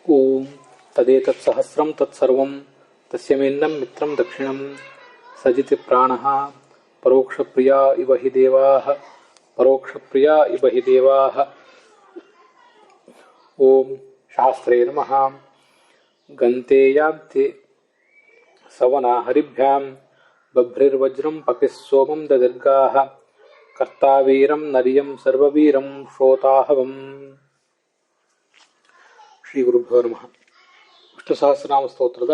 ಓಂ ತದೇತತ್ ಸಹಸ್ರಂ ತತ್ಸರ್ವಂ ತಸ್ಯಮೇನ್ನಂ ಮಿತ್ರಂ ದಕ್ಷಿಣಂ ಸಜಿತಿ ಪ್ರಾಣಃ ಪರೋಕ್ಷಪ್ರಿಯಾ ಇವ ಹಿ ದೇವಾಃ ಪರೋಕ್ಷಪ್ರಿಯಾ ಇವ ಹಿ ದೇವಾಃ. ಓಂ ಶಾಸ್ತ್ರೇ ನಮಃ. ಗಂತೇಯಾಂತಿ ಸವನಾ ಹರಿಭ್ಯಾಂ ಬಭ್ರಿರ್ವಜ್ರಂ ಪಪಿಃ ಸೋಮಂ ದದಿರ್ಗಾಃ ಕರ್ತಾವೀರಂ ನರಿಯಂ ಸರ್ವವೀರಂ ಶ್ರೋತಾಹವಂ. ಶ್ರೀ ಗುರುಭ್ಯೋ ನಮಃ. ವಿಷ್ಣು ಸಹಸ್ರನಾಮ ಸ್ತೋತ್ರದ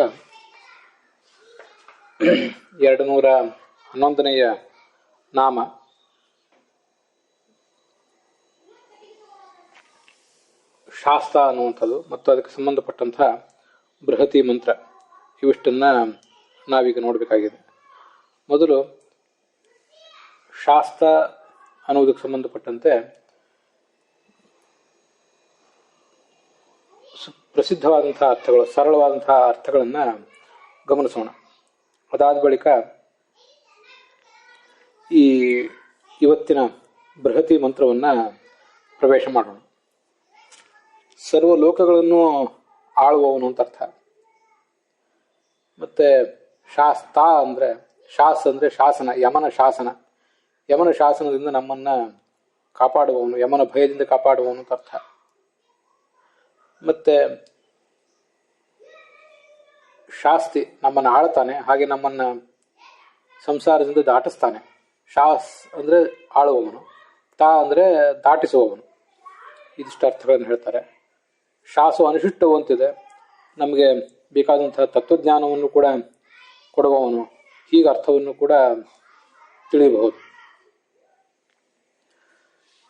211ನೆಯ ನಾಮ ಶಾಸ್ತ್ರ ಅನ್ನುವಂಥದ್ದು ಮತ್ತು ಅದಕ್ಕೆ ಸಂಬಂಧಪಟ್ಟಂತಹ ಬೃಹತಿ ಮಂತ್ರ, ಇವಿಷ್ಟನ್ನ ನಾವೀಗ ನೋಡಬೇಕಾಗಿದೆ. ಮೊದಲು ಶಾಸ್ತ್ರ ಅನ್ನುವುದಕ್ಕೆ ಸಂಬಂಧಪಟ್ಟಂತೆ ಪ್ರಸಿದ್ಧವಾದಂತಹ ಅರ್ಥಗಳು, ಸರಳವಾದಂತಹ ಅರ್ಥಗಳನ್ನು ಗಮನಿಸೋಣ. ಅದಾದ ಬಳಿಕ ಇವತ್ತಿನ ಬೃಹತಿ ಮಂತ್ರವನ್ನು ಪ್ರವೇಶ ಮಾಡೋಣ. ಸರ್ವ ಲೋಕಗಳನ್ನು ಆಳುವವನು ಅಂತ ಅರ್ಥ. ಮತ್ತೆ ಶಾಸ್ತ ಅಂದರೆ ಶಾಸನ, ಯಮನ ಶಾಸನ. ಯಮನ ಶಾಸನದಿಂದ ನಮ್ಮನ್ನ ಕಾಪಾಡುವವನು, ಯಮನ ಭಯದಿಂದ ಕಾಪಾಡುವವನು ಅಂತ ಅರ್ಥ. ಮತ್ತೆ ಶಾಸ್ತಿ, ನಮ್ಮನ್ನು ಆಳ್ತಾನೆ, ಹಾಗೆ ನಮ್ಮನ್ನ ಸಂಸಾರದಿಂದ ದಾಟಿಸ್ತಾನೆ. ಶಾಸ್ ಅಂದ್ರೆ ಆಳುವವನು, ತಾ ಅಂದ್ರೆ ದಾಟಿಸುವವನು. ಇದಿಷ್ಟು ಅರ್ಥಗಳನ್ನು ಹೇಳ್ತಾರೆ. ಶಾಸು ಅನುಶಿಷ್ಟವು ಅಂತಿದೆ, ನಮಗೆ ಬೇಕಾದಂತಹ ತತ್ವಜ್ಞಾನವನ್ನು ಕೂಡ ಕೊಡುವವನು, ಹೀಗೆ ಅರ್ಥವನ್ನು ಕೂಡ ತಿಳಿಯಬಹುದು.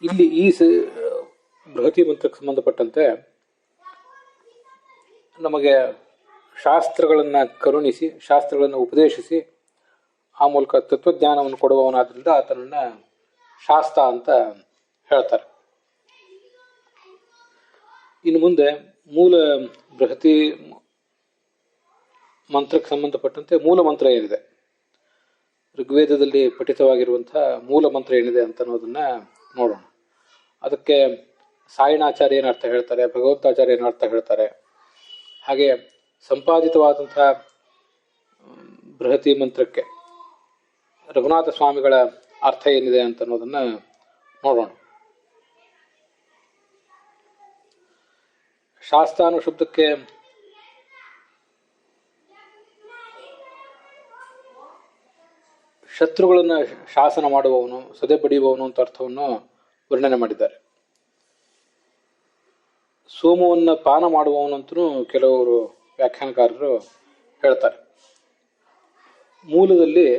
ಇಲ್ಲಿ ಈ ಬೃಹತಿ ಮಂತ್ರಕ್ಕೆ ಸಂಬಂಧಪಟ್ಟಂತೆ ನಮಗೆ ಶಾಸ್ತ್ರಗಳನ್ನು ಕರುಣಿಸಿ, ಶಾಸ್ತ್ರಗಳನ್ನು ಉಪದೇಶಿಸಿ, ಆ ಮೂಲಕ ತತ್ವಜ್ಞಾನವನ್ನು ಕೊಡುವವನಾದ್ರಿಂದ ಆತನನ್ನ ಶಾಸ್ತ್ರ ಅಂತ ಹೇಳ್ತಾರೆ. ಇನ್ನು ಮುಂದೆ ಮೂಲ ಬೃಹತಿ ಮಂತ್ರಕ್ಕೆ ಸಂಬಂಧಪಟ್ಟಂತೆ ಮೂಲ ಮಂತ್ರ ಏನಿದೆ, ಋಗ್ವೇದದಲ್ಲಿ ಪಠಿತವಾಗಿರುವಂತಹ ಮೂಲ ಮಂತ್ರ ಏನಿದೆ ಅಂತ ಅನ್ನೋದನ್ನ ನೋಡೋಣ. ಅದಕ್ಕೆ ಸಾಯಣಾಚಾರ್ಯ ಏನು ಅರ್ಥ ಹೇಳ್ತಾರೆ, ಭಗವತ್ತಾಚಾರ್ಯ ಏನು ಅರ್ಥ ಹೇಳ್ತಾರೆ, ಹಾಗೆ ಸಂಪಾದಿತವಾದಂತಹ ಬೃಹತಿ ಮಂತ್ರಕ್ಕೆ ರಘುನಾಥ ಸ್ವಾಮಿಗಳ ಅರ್ಥ ಏನಿದೆ ಅಂತ ಅನ್ನೋದನ್ನ ನೋಡೋಣ. ಶಾಸ್ತ್ರ ಅನ್ನೋ ಶಬ್ದಕ್ಕೆ ಶತ್ರುಗಳನ್ನ ಶಾಸನ ಮಾಡುವವನು, ಸದೆ ಬಡಿಯುವವನು ಅಂತ ಅರ್ಥವನ್ನು ವರ್ಣನೆ ಮಾಡಿದ್ದಾರೆ. ಸೋಮವನ್ನು ಪಾನ ಮಾಡುವವನಂತೂ ಕೆಲವರು ವ್ಯಾಖ್ಯಾನಕಾರರು ಹೇಳ್ತಾರೆ. ಮೂಲದಲ್ಲಿ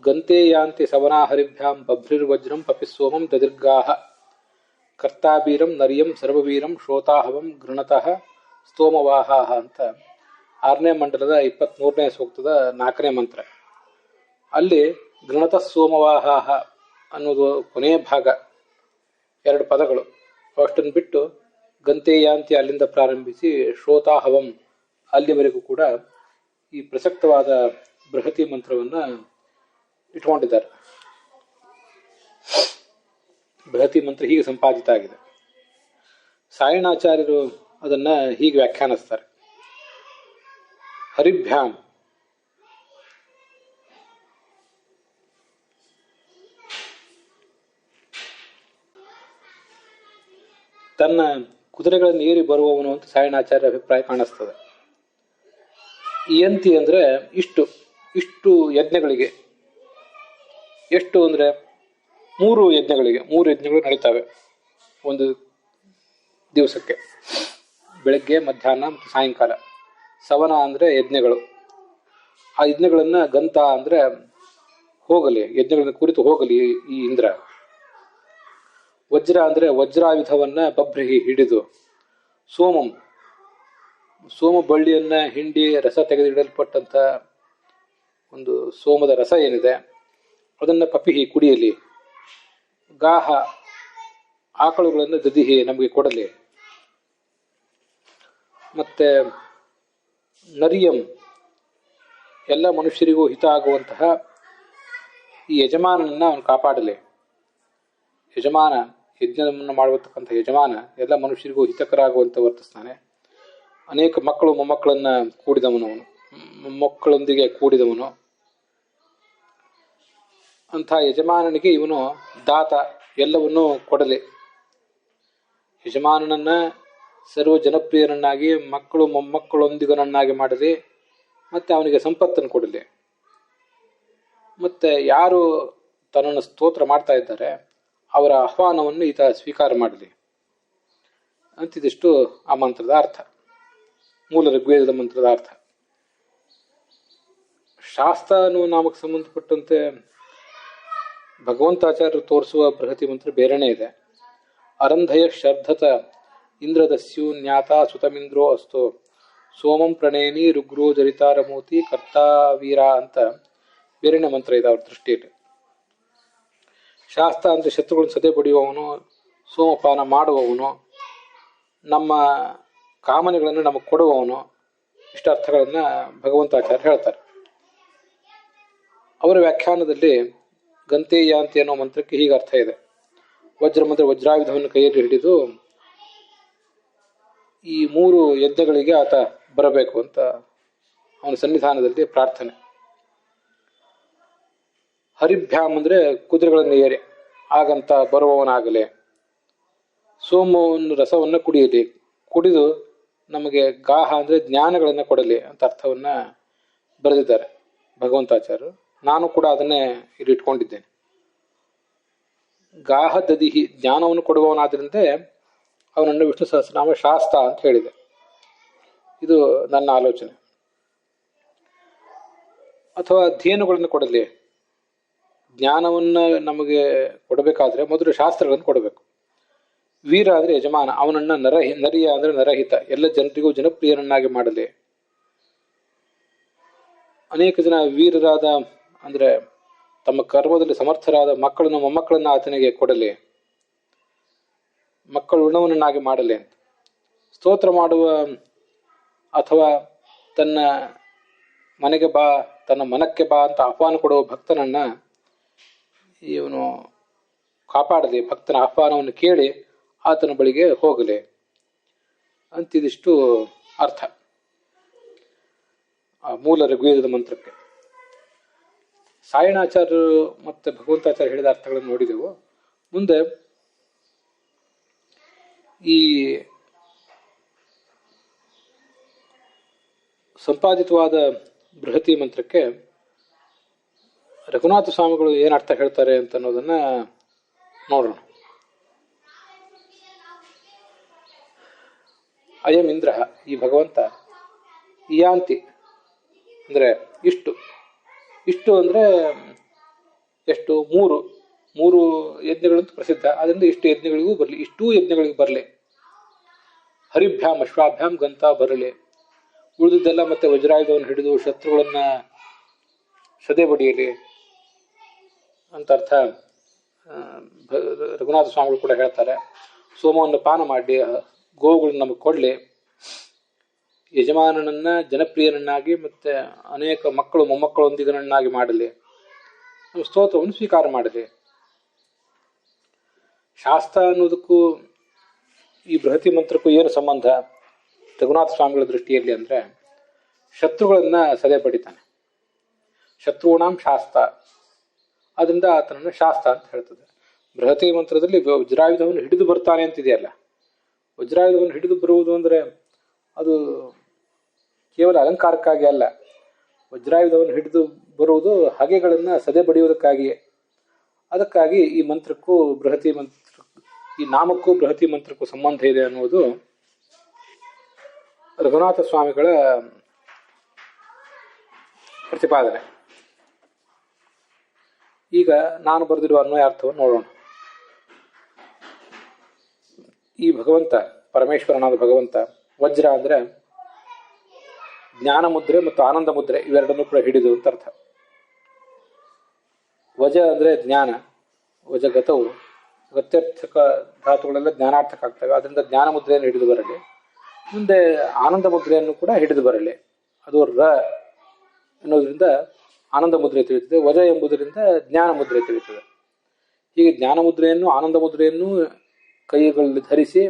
ಗಂತೇಯಾಂತಿ ಸವನಾ ಹರಿಭ್ಯಾಂ ಬಭ್ರಿರ್ವಜ್ರಂ ಪಪಿಃ ಸೋಮಂ ದದಿರ್ಗಾಃ ಕರ್ತಾಬೀರಂ ನರಿಯಂ ಸರ್ವವೀರಂ ಶ್ರೋತಾಹವಂ ಗೃಣತಃ ಸ್ತೋಮವಾಹಾಹ ಅಂತ 6ನೇ ಮಂಡಲದ 23ನೇ ಸೂಕ್ತದ 4ನೇ ಮಂತ್ರ. ಅಲ್ಲಿ ಗೃಣತಃ ಸೋಮವಾಹಾಹ ಅನ್ನೋದು ಕೊನೆಯ ಭಾಗ, 2 ಪದಗಳು. ಅಷ್ಟನ್ನು ಬಿಟ್ಟು ಗಂತೇಯಾಂತಿ ಅಲ್ಲಿಂದ ಪ್ರಾರಂಭಿಸಿ ಶ್ರೋತಾಹವಂ ಅಲ್ಲಿವರೆಗೂ ಕೂಡ ಈ ಪ್ರಸಕ್ತವಾದ ಬೃಹತಿ ಮಂತ್ರವನ್ನ ಇಟ್ಕೊಂಡಿದ್ದಾರೆ. ಬೃಹತಿ ಮಂತ್ರ ಹೀಗೆ ಸಂಪಾದಿತ ಆಗಿದೆ. ಸಾಯಣಾಚಾರ್ಯರು ಅದನ್ನ ಹೀಗೆ ವ್ಯಾಖ್ಯಾನಿಸ್ತಾರೆ. ಹರಿಭ್ಯಾಂ ತನ್ನ ಕುದುರೆಗಳನ್ನು ಏರಿ ಬರುವವನು ಅಂತ ಸಾಯಣಾಚಾರ್ಯ ಅಭಿಪ್ರಾಯ ಕಾಣಿಸ್ತದೆ. ಇಯಂತಿ ಅಂದ್ರೆ ಇಷ್ಟು ಯಜ್ಞಗಳಿಗೆ, ಎಷ್ಟು ಅಂದ್ರೆ 3 ಯಜ್ಞಗಳಿಗೆ, 3 ಯಜ್ಞಗಳು ನಡೀತವೆ ಒಂದು ದಿವಸಕ್ಕೆ, ಬೆಳಗ್ಗೆ, ಮಧ್ಯಾಹ್ನ ಮತ್ತು ಸಾಯಂಕಾಲ. ಸವನ ಅಂದ್ರೆ ಯಜ್ಞಗಳು. ಆ ಯಜ್ಞಗಳನ್ನ ಗಂತ ಅಂದ್ರೆ ಹೋಗಲಿ, ಯಜ್ಞಗಳನ್ನ ಕುರಿತು ಹೋಗಲಿ ಈ ಇಂದ್ರ. ವಜ್ರ ಅಂದ್ರೆ ವಜ್ರಾಯುಧವನ್ನ ಬಭ್ರಿಹಿ ಹಿಡಿದು. ಸೋಮಂ, ಸೋಮ ಬಳ್ಳಿಯನ್ನ ಹಿಂಡಿ ರಸ ತೆಗೆದಿಡಲ್ಪಟ್ಟಂತ ಒಂದು ಸೋಮದ ರಸ ಏನಿದೆ ಅದನ್ನ ಪಪಿಹಿ ಕುಡಿಯಲಿ. ಗಾಹ, ಆಕಳುಗಳನ್ನು ದದಿಹಿ ನಮಗೆ ಕೊಡಲಿ. ಮತ್ತೆ ನರಿಯಂ, ಎಲ್ಲ ಮನುಷ್ಯರಿಗೂ ಹಿತ ಆಗುವಂತಹ ಈ ಯಜಮಾನನನ್ನ ಅವನು ಕಾಪಾಡಲಿ. ಯಜಮಾನ, ಯಜ್ಞವನ್ನು ಮಾಡತಕ್ಕಂಥ ಯಜಮಾನ ಎಲ್ಲ ಮನುಷ್ಯರಿಗೂ ಹಿತಕರ ಆಗುವಂತೆ ವರ್ತಿಸ್ತಾನೆ. ಅನೇಕ ಮಕ್ಕಳು ಮೊಮ್ಮಕ್ಕಳನ್ನ ಕೂಡಿದವನು, ಮೊಮ್ಮಕ್ಕಳೊಂದಿಗೆ ಕೂಡಿದವನು. ಅಂಥ ಯಜಮಾನನಿಗೆ ಇವನು ದಾತ, ಎಲ್ಲವನ್ನೂ ಕೊಡಲಿ. ಯಜಮಾನನನ್ನ ಸರ್ವ ಜನಪ್ರಿಯನನ್ನಾಗಿ, ಮಕ್ಕಳು ಮೊಮ್ಮಕ್ಕಳೊಂದಿಗನನ್ನಾಗಿ ಮಾಡಲಿ, ಮತ್ತೆ ಅವನಿಗೆ ಸಂಪತ್ತನ್ನು ಕೊಡಲಿ. ಮತ್ತೆ ಯಾರು ತನ್ನನ್ನು ಸ್ತೋತ್ರ ಮಾಡ್ತಾ ಇದ್ದಾರೆ ಅವರ ಆಹ್ವಾನವನ್ನು ಈತ ಸ್ವೀಕಾರ ಮಾಡಲಿ ಅಂತಿದಿಷ್ಟು ಆ ಮಂತ್ರದ ಅರ್ಥ, ಮೂಲ ಋಗ್ವೇದದ ಮಂತ್ರದ ಅರ್ಥ. ಶಾಸ್ತ್ರ ಅನ್ನುವ ನಾಮಕ್ಕೆ ಸಂಬಂಧಪಟ್ಟಂತೆ ಭಗವಂತಾಚಾರ್ಯರು ತೋರಿಸುವ ಬೃಹತಿ ಮಂತ್ರ ಬೇರೆನೇ ಇದೆ. ಅರಂಧಯ ಶರ್ಧತ ಇಂದ್ರದಸ್ಯು ಜ್ಞಾತ ಸುತಮಿಂದ್ರೋ ಅಸ್ತೋ ಸೋಮಂ ಪ್ರಣೇನಿ ರುಗ್ರೋ ಜರಿತಾರಮೂತಿ ಕರ್ತಾವೀರ ಅಂತ ಬೇರೆನೇ ಮಂತ್ರ ಇದೆ ಅವ್ರ ದೃಷ್ಟಿಯಲ್ಲಿ. ಶಾಸ್ತ್ರ ಅಂದರೆ ಶತ್ರುಗಳನ್ನು ಸದೆ ಬಡಿಯುವವನು, ಸೋಮಪಾನ ಮಾಡುವವನು, ನಮ್ಮ ಕಾಮನೆಗಳನ್ನು ನಮಗೆ ಕೊಡುವವನು, ಇಷ್ಟ ಅರ್ಥಗಳನ್ನು ಭಗವಂತಾಚಾರ್ಯ ಹೇಳ್ತಾರೆ. ಅವರ ವ್ಯಾಖ್ಯಾನದಲ್ಲಿ ಗಂತೇಯಾಂತಿ ಅನ್ನೋ ಮಂತ್ರಕ್ಕೆ ಹೀಗೆ ಅರ್ಥ ಇದೆ. ವಜ್ರ ಮಂತ್ರ ವಜ್ರಾಯುಧವನ್ನು ಕೈಯಲ್ಲಿ ಹಿಡಿದು ಈ 3 ಯಜ್ಞಗಳಿಗೆ ಆತ ಬರಬೇಕು ಅಂತ ಅವನ ಸನ್ನಿಧಾನದಲ್ಲಿ ಪ್ರಾರ್ಥನೆ. ಹರಿಭ್ಯಾಮ್ ಅಂದರೆ ಕುದುರೆಗಳನ್ನು ಏರಿ ಆಗಂತ ಬರುವವನಾಗಲಿ, ಸೋಮವನ್ನು ರಸವನ್ನು ಕುಡಿಯಲಿ, ಕುಡಿದು ನಮಗೆ ಗಾಹ ಅಂದರೆ ಜ್ಞಾನಗಳನ್ನು ಕೊಡಲಿ ಅಂತ ಅರ್ಥವನ್ನ ಬರೆದಿದ್ದಾರೆ ಭಗವಂತಾಚಾರ್ಯರು. ನಾನು ಕೂಡ ಅದನ್ನೇ ಇಲ್ಲಿ ಇಟ್ಕೊಂಡಿದ್ದೇನೆ. ಗಾಹ ದದಿಹಿ, ಜ್ಞಾನವನ್ನು ಕೊಡುವವನಾದ್ರಿಂದ ಅವನನ್ನು ವಿಷ್ಣು ಸಹಸ್ರನಾಮ ಶಾಸ್ತ್ರ ಅಂತ ಹೇಳಿದೆ. ಇದು ನನ್ನ ಆಲೋಚನೆ. ಅಥವಾ ಧೇನುಗಳನ್ನು ಕೊಡಲಿ, ಜ್ಞಾನವನ್ನು ನಮಗೆ ಕೊಡಬೇಕಾದ್ರೆ ಮೊದಲು ಶಾಸ್ತ್ರಗಳನ್ನು ಕೊಡಬೇಕು. ವೀರ ಅಂದರೆ ಯಜಮಾನ, ಅವನನ್ನು ನರಿಯ ಅಂದರೆ ನರಹಿತ, ಎಲ್ಲ ಜನರಿಗೂ ಜನಪ್ರಿಯನನ್ನಾಗಿ ಮಾಡಲಿ. ಅನೇಕ ಜನ ವೀರರಾದ ಅಂದರೆ ತಮ್ಮ ಕರ್ಮದಲ್ಲಿ ಸಮರ್ಥರಾದ ಮಕ್ಕಳನ್ನು ಮೊಮ್ಮಕ್ಕಳನ್ನು ಆತನಿಗೆ ಕೊಡಲಿ, ಮಕ್ಕಳು ಉಣ್ಣವನನ್ನಾಗಿ ಮಾಡಲಿ ಅಂತ. ಸ್ತೋತ್ರ ಮಾಡುವ ಅಥವಾ ತನ್ನ ಮನೆಗೆ ಬಾ, ತನ್ನ ಮನಕ್ಕೆ ಬಾ ಅಂತ ಆಹ್ವಾನ ಕೊಡುವ ಭಕ್ತನನ್ನ ಇವನು ಕಾಪಾಡಲಿ, ಭಕ್ತನ ಆಹ್ವಾನವನ್ನು ಕೇಳಿ ಆತನ ಬಳಿಗೆ ಹೋಗಲಿ ಅಂತಿದಿಷ್ಟು ಅರ್ಥ ಆ ಮೂಲ ಋಗ್ವೇದದ ಮಂತ್ರಕ್ಕೆ. ಸಾಯಣಾಚಾರ್ಯರು ಮತ್ತು ಭಗವಂತಾಚಾರ್ಯ ಹೇಳಿದ ಅರ್ಥಗಳನ್ನು ನೋಡಿದೆವು. ಮುಂದೆ ಈ ಸಂಪಾದಿತವಾದ ಬೃಹತಿ ಮಂತ್ರಕ್ಕೆ ರಘುನಾಥ ಸ್ವಾಮಿಗಳು ಏನು ಅರ್ಥ ಹೇಳ್ತಾರೆ ಅಂತ ಅನ್ನೋದನ್ನ ನೋಡೋಣ. ಅಯಂ ಇಂದ್ರ, ಈ ಭಗವಂತ, ಯಾಂತಿ ಅಂದರೆ ಇಷ್ಟು ಅಂದರೆ ಎಷ್ಟು? 3 ಯಜ್ಞಗಳಂತೂ ಪ್ರಸಿದ್ಧ. ಅದರಿಂದ ಇಷ್ಟು ಯಜ್ಞಗಳಿಗೂ ಬರಲಿ, ಇಷ್ಟೂ ಯಜ್ಞಗಳಿಗೂ ಬರಲಿ. ಹರಿಭ್ಯಾಮ್ ಅಶ್ವಾಭ್ಯಾಮ್ ಗಂತ ಬರಲಿ. ಉಳಿದಿದ್ದೆಲ್ಲ ಮತ್ತೆ ವಜ್ರಾಯುಧವನ್ನು ಹಿಡಿದು ಶತ್ರುಗಳನ್ನ ಸದೆ ಬಡಿಯಲಿ ಅಂತ ಅರ್ಥ ರಘುನಾಥ ಸ್ವಾಮಿಗಳು ಕೂಡ ಹೇಳ್ತಾರೆ. ಸೋಮವನ್ನು ಪಾನ ಮಾಡಿ, ಗೋವುಗಳನ್ನ ನಮಗೆ ಕೊಡಲಿ, ಯಜಮಾನನನ್ನ ಜನಪ್ರಿಯನನ್ನಾಗಿ ಮತ್ತೆ ಅನೇಕ ಮಕ್ಕಳು ಮೊಮ್ಮಕ್ಕಳೊಂದಿಗನನ್ನಾಗಿ ಮಾಡಲಿ, ನಮ್ಮ ಸ್ತೋತ್ರವನ್ನು ಸ್ವೀಕಾರ ಮಾಡಲಿ. ಶಾಸ್ತ್ರ ಅನ್ನೋದಕ್ಕೂ ಈ ಬೃಹತಿ ಮಂತ್ರಕ್ಕೂ ಏನು ಸಂಬಂಧ ರಘುನಾಥ ಸ್ವಾಮಿಗಳ ದೃಷ್ಟಿಯಲ್ಲಿ ಅಂದರೆ, ಶತ್ರುಗಳನ್ನ ಸದೆ ಪಡಿತಾನೆ, ಶತ್ರುಣಾಂ ಶಾಸ್ತ್ರ, ಅದರಿಂದ ಆತನನ್ನು ಶಾಸ್ತ್ರ ಅಂತ ಹೇಳ್ತದೆ. ಬೃಹತಿ ಮಂತ್ರದಲ್ಲಿ ವಜ್ರಾಯುಧವನ್ನು ಹಿಡಿದು ಬರ್ತಾನೆ ಅಂತಿದೆಯಲ್ಲ, ವಜ್ರಾಯುಧವನ್ನು ಹಿಡಿದು ಬರುವುದು ಅಂದರೆ ಅದು ಕೇವಲ ಅಲಂಕಾರಕ್ಕಾಗಿ ಅಲ್ಲ, ವಜ್ರಾಯುಧವನ್ನು ಹಿಡಿದು ಬರುವುದು ಹಗೆಗಳನ್ನು ಸದೆ ಬಡಿಯುವುದಕ್ಕಾಗಿಯೇ. ಅದಕ್ಕಾಗಿ ಈ ಮಂತ್ರಕ್ಕೂ ಬೃಹತಿ ಮಂತ್ರ, ಈ ನಾಮಕ್ಕೂ ಬೃಹತಿ ಮಂತ್ರಕ್ಕೂ ಸಂಬಂಧ ಇದೆ ಅನ್ನುವುದು ರಘುನಾಥ ಸ್ವಾಮಿಗಳ ಪ್ರತಿಪಾದನೆ. ಈಗ ನಾನು ಬರೆದಿರುವ ಅನ್ವಯಾರ್ಥವನ್ನು ನೋಡೋಣ. ಈ ಭಗವಂತ, ಪರಮೇಶ್ವರನಾದ ಭಗವಂತ, ವಜ್ರ ಅಂದರೆ ಜ್ಞಾನ ಮುದ್ರೆ ಮತ್ತು ಆನಂದ ಮುದ್ರೆ, ಇವೆರಡನ್ನೂ ಕೂಡ ಹಿಡಿದು ಅಂತ ಅರ್ಥ. ವಜ ಅಂದರೆ ಜ್ಞಾನ, ವಜಗತವು, ಗತ್ಯರ್ಥಕ ಧಾತುಗಳೆಲ್ಲ ಜ್ಞಾನಾರ್ಥಕ ಆಗ್ತವೆ, ಅದರಿಂದ ಜ್ಞಾನ ಮುದ್ರೆಯನ್ನು ಹಿಡಿದು ಬರಲಿ. ಮುಂದೆ ಆನಂದ ಮುದ್ರೆಯನ್ನು ಕೂಡ ಹಿಡಿದು ಬರಲಿ, ಅದು ರ ಎನ್ನುವುದರಿಂದ ಆನಂದ ಮುದ್ರೆ ತಿಳಿಯುತ್ತದೆ, ವಜ ಎಂಬುದರಿಂದ ಜ್ಞಾನ ಮುದ್ರೆ ತಿಳಿಯುತ್ತದೆ. ಹೀಗೆ ಜ್ಞಾನ ಮುದ್ರೆಯನ್ನು ಆನಂದ ಮುದ್ರೆಯನ್ನು ಕೈಗಳಲ್ಲಿ ಧರಿಸಿ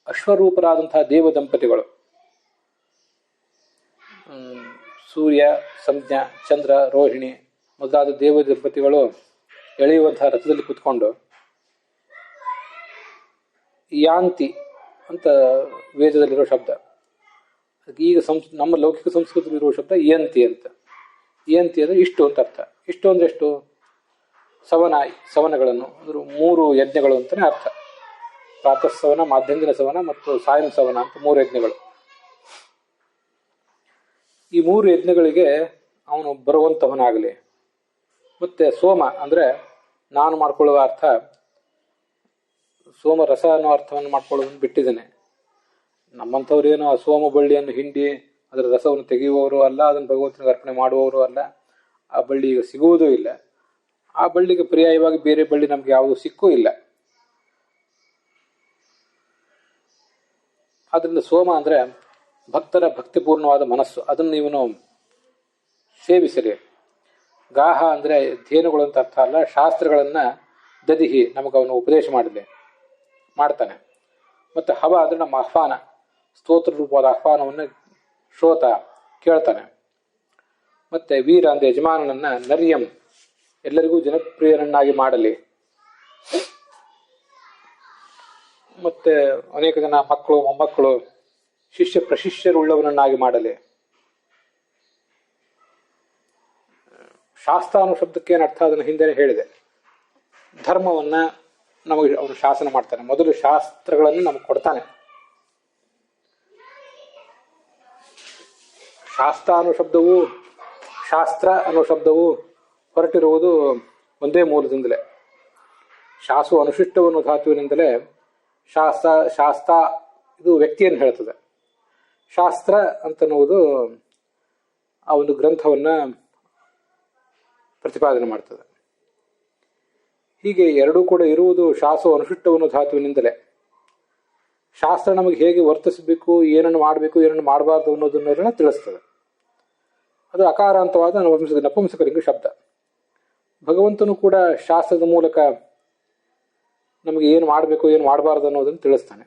ಅಶ್ವರೂಪರಾದಂತಹ ದೇವ ದಂಪತಿಗಳು ಸೂರ್ಯ, ಸಂಜ್ಞಾ, ಚಂದ್ರ, ರೋಹಿಣಿ ಮೊದಲಾದ ದೇವ ದಂಪತಿಗಳು ಎಳೆಯುವಂತಹ ರಥದಲ್ಲಿ ಕುತ್ಕೊಂಡು ಯಾಂತಿ ಅಂತ ವೇದದಲ್ಲಿರೋ ಶಬ್ದ. ಈಗ ನಮ್ಮ ಲೌಕಿಕ ಸಂಸ್ಕೃತದಲ್ಲಿರುವ ಶಬ್ದ ಯಂತಿ ಅಂತ. ಯಂತಿ ಅಂದರೆ ಇಷ್ಟು ಅಂತ ಅರ್ಥ. ಇಷ್ಟು ಅಂದ್ರೆ ಎಷ್ಟು? ಸವನಗಳನ್ನು ಅಂದ್ರೆ 3 ಯಜ್ಞಗಳು ಅಂತಾನೆ ಅರ್ಥ. ಪ್ರಾತಃ ಸವನ, ಮಾಧ್ಯಂದಿನ ಸವನ ಮತ್ತು ಸಾಯಂ ಸವನ ಅಂತ 3 ಯಜ್ಞಗಳು. ಈ 3 ಯಜ್ಞಗಳಿಗೆ ಅವನು ಬರುವಂತವನಾಗಲಿ. ಮತ್ತೆ ಸೋಮ ಅಂದ್ರೆ ನಾನು ಮಾಡ್ಕೊಳ್ಳುವ ಅರ್ಥ, ಸೋಮ ರಸ ಅನ್ನೋ ಅರ್ಥವನ್ನು ಮಾಡ್ಕೊಳ್ಳೋದನ್ನು ಬಿಟ್ಟಿದ್ದೇನೆ. ನಮ್ಮಂಥವ್ರೇನು ಆ ಸೋಮ ಬಳ್ಳಿಯನ್ನು ಹಿಂಡಿ ಅದರ ರಸವನ್ನು ತೆಗೆಯುವವರು ಅಲ್ಲ, ಅದನ್ನು ಭಗವಂತನಿಗೆ ಅರ್ಪಣೆ ಮಾಡುವವರು ಅಲ್ಲ. ಆ ಬಳ್ಳಿ ಈಗ ಸಿಗುವುದೂ ಇಲ್ಲ. ಆ ಬಳ್ಳಿಗೆ ಪರ್ಯಾಯವಾಗಿ ಬೇರೆ ಬಳ್ಳಿ ನಮ್ಗೆ ಯಾವುದು ಸಿಕ್ಕೂ ಇಲ್ಲ. ಆದ್ರಿಂದ ಸೋಮ ಅಂದ್ರೆ ಭಕ್ತರ ಭಕ್ತಿಪೂರ್ಣವಾದ ಮನಸ್ಸು, ಅದನ್ನು ಇವನು ಸೇವಿಸಲಿ. ಗಾಹ ಅಂದ್ರೆ ಧೇನುಗಳು ಅಂತ ಅರ್ಥ ಅಲ್ಲ, ಶಾಸ್ತ್ರಗಳನ್ನ ದದಿಹಿ ನಮಗೆ ಅವನು ಉಪದೇಶ ಮಾಡ್ತಾನೆ. ಮತ್ತೆ ಹವ ಅಂದ್ರೆ ನಮ್ಮ ಆಹ್ವಾನ, ಸ್ತೋತ್ರ ರೂಪವಾದ ಆಹ್ವಾನವನ್ನು ಶ್ರೋತ ಕೇಳ್ತಾನೆ. ಮತ್ತೆ ವೀರ ಅಂದ್ರೆ ಯಜಮಾನನನ್ನ ನರ್ಯಂ ಎಲ್ಲರಿಗೂ ಜನಪ್ರಿಯರನ್ನಾಗಿ ಮಾಡಲಿ. ಮತ್ತೆ ಅನೇಕ ಜನ ಮಕ್ಕಳು, ಮೊಮ್ಮಕ್ಕಳು, ಶಿಷ್ಯ ಪ್ರಶಿಷ್ಯರುಳ್ಳವನನ್ನಾಗಿ ಮಾಡಲಿ. ಶಾಸ್ತ್ರ ಅನ್ನೋ ಶಬ್ದಕ್ಕೆ ಏನು ಅರ್ಥ ಅದನ್ನು ಹಿಂದೆ ಹೇಳಿದೆ. ಧರ್ಮವನ್ನ ನಮಗೆ ಅವನು ಶಾಸನ ಮಾಡ್ತಾನೆ. ಮೊದಲು ಶಾಸ್ತ್ರಗಳನ್ನು ನಮಗೆ ಕೊಡ್ತಾನೆ. ಶಾಸ್ತ್ರ ಅನ್ನೋ ಶಬ್ದವು, ಶಾಸ್ತ್ರ ಅನ್ನೋ ಶಬ್ದವು ಹೊರಟಿರುವುದು ಒಂದೇ ಮೂಲದಿಂದಲೇ. ಶಾಸು ಅನುಶಿಷ್ಟವನ್ನು ಧಾತುವಿನಿಂದಲೇ ಶಾಸ್ತ್ರ ಇದು ವ್ಯಕ್ತಿಯನ್ನು ಹೇಳ್ತದೆ. ಶಾಸ್ತ್ರ ಅಂತನ್ನುವುದು ಆ ಒಂದು ಗ್ರಂಥವನ್ನ ಪ್ರತಿಪಾದನೆ ಮಾಡ್ತದೆ. ಹೀಗೆ ಎರಡೂ ಕೂಡ ಇರುವುದು ಶಾಸು ಅನುಶಿಷ್ಟವನ್ನು ಧಾತುವಿನಿಂದಲೇ. ಶಾಸ್ತ್ರ ನಮಗೆ ಹೇಗೆ ವರ್ತಿಸಬೇಕು, ಏನನ್ನು ಮಾಡಬೇಕು, ಏನನ್ನು ಮಾಡಬಾರ್ದು ಅನ್ನೋದನ್ನೆಲ್ಲ ತಿಳಿಸ್ತದೆ. ಅದು ಅಕಾರಾಂತವಾದ ನಪುಂಸಕಲಿಂಗ ಶಬ್ದ. ಭಗವಂತನು ಕೂಡ ಶಾಸ್ತ್ರದ ಮೂಲಕ ನಮಗೆ ಏನು ಮಾಡಬೇಕು, ಏನು ಮಾಡಬಾರ್ದು ಅನ್ನೋದನ್ನು ತಿಳಿಸ್ತಾನೆ.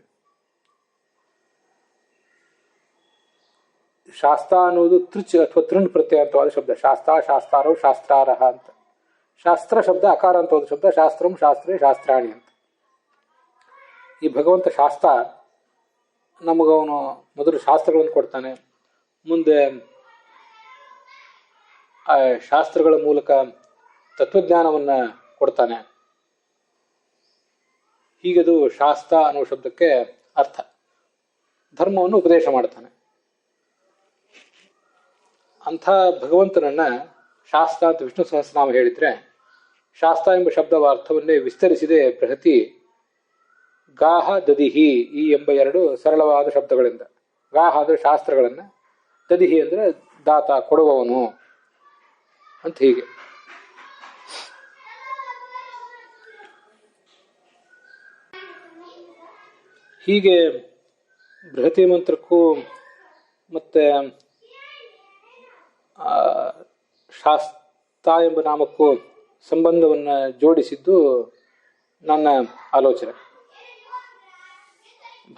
ಶಾಸ್ತ್ರ ಅನ್ನೋದು ತ್ರಿಚ್ ಅಥವಾ ತೃಣ್ ಪ್ರತ್ಯಯಂತವಾದ ಶಬ್ದ. ಶಾಸ್ತ್ರ, ಶಾಸ್ತಾರೋ, ಶಾಸ್ತ್ರಾರಹ ಅಂತ. ಶಾಸ್ತ್ರ ಶಬ್ದ ಅಕಾರಾಂತವಾದ ಶಬ್ದ. ಶಾಸ್ತ್ರಂ, ಶಾಸ್ತ್ರೇ, ಶಾಸ್ತ್ರಾಣಿ ಅಂತ. ಈ ಭಗವಂತ ಶಾಸ್ತ್ರ ನಮಗವನು ಮೊದಲು ಶಾಸ್ತ್ರಗಳನ್ನು ಕೊಡ್ತಾನೆ, ಮುಂದೆ ಆ ಶಾಸ್ತ್ರಗಳ ಮೂಲಕ ತತ್ವಜ್ಞಾನವನ್ನ ಕೊಡ್ತಾನೆ. ಹೀಗದು ಶಾಸ್ತ್ರ ಅನ್ನೋ ಶಬ್ದಕ್ಕೆ ಅರ್ಥ. ಧರ್ಮವನ್ನು ಉಪದೇಶ ಮಾಡ್ತಾನೆ. ಅಂಥ ಭಗವಂತನನ್ನ ಶಾಸ್ತ್ರ ಅಂತ ವಿಷ್ಣು ಸಹಸ್ರನಾಮ ಹೇಳಿದ್ರೆ, ಶಾಸ್ತ್ರ ಎಂಬ ಶಬ್ದವ ಅರ್ಥವನ್ನೇ ವಿಸ್ತರಿಸಿದೆ ಬೃಹತಿ ಗಾಹ ದದಿಹಿ ಈ ಎಂಬ 2 ಸರಳವಾದ ಶಬ್ದಗಳಿಂದ. ಗಾಹ ಅಂದ್ರೆ ಶಾಸ್ತ್ರಗಳನ್ನ, ದದಿಹಿ ಅಂದ್ರೆ ದಾತ, ಕೊಡುವವನು ಅಂತ. ಹೀಗೆ ಹೀಗೆ ಬೃಹತಿ ಮಂತ್ರಕ್ಕೂ ಮತ್ತೆ ಶಾಸ್ತ್ರ ಎಂಬ ನಾಮಕ್ಕೂ ಸಂಬಂಧವನ್ನ ಜೋಡಿಸಿದ್ದು ನನ್ನ ಆಲೋಚನೆ.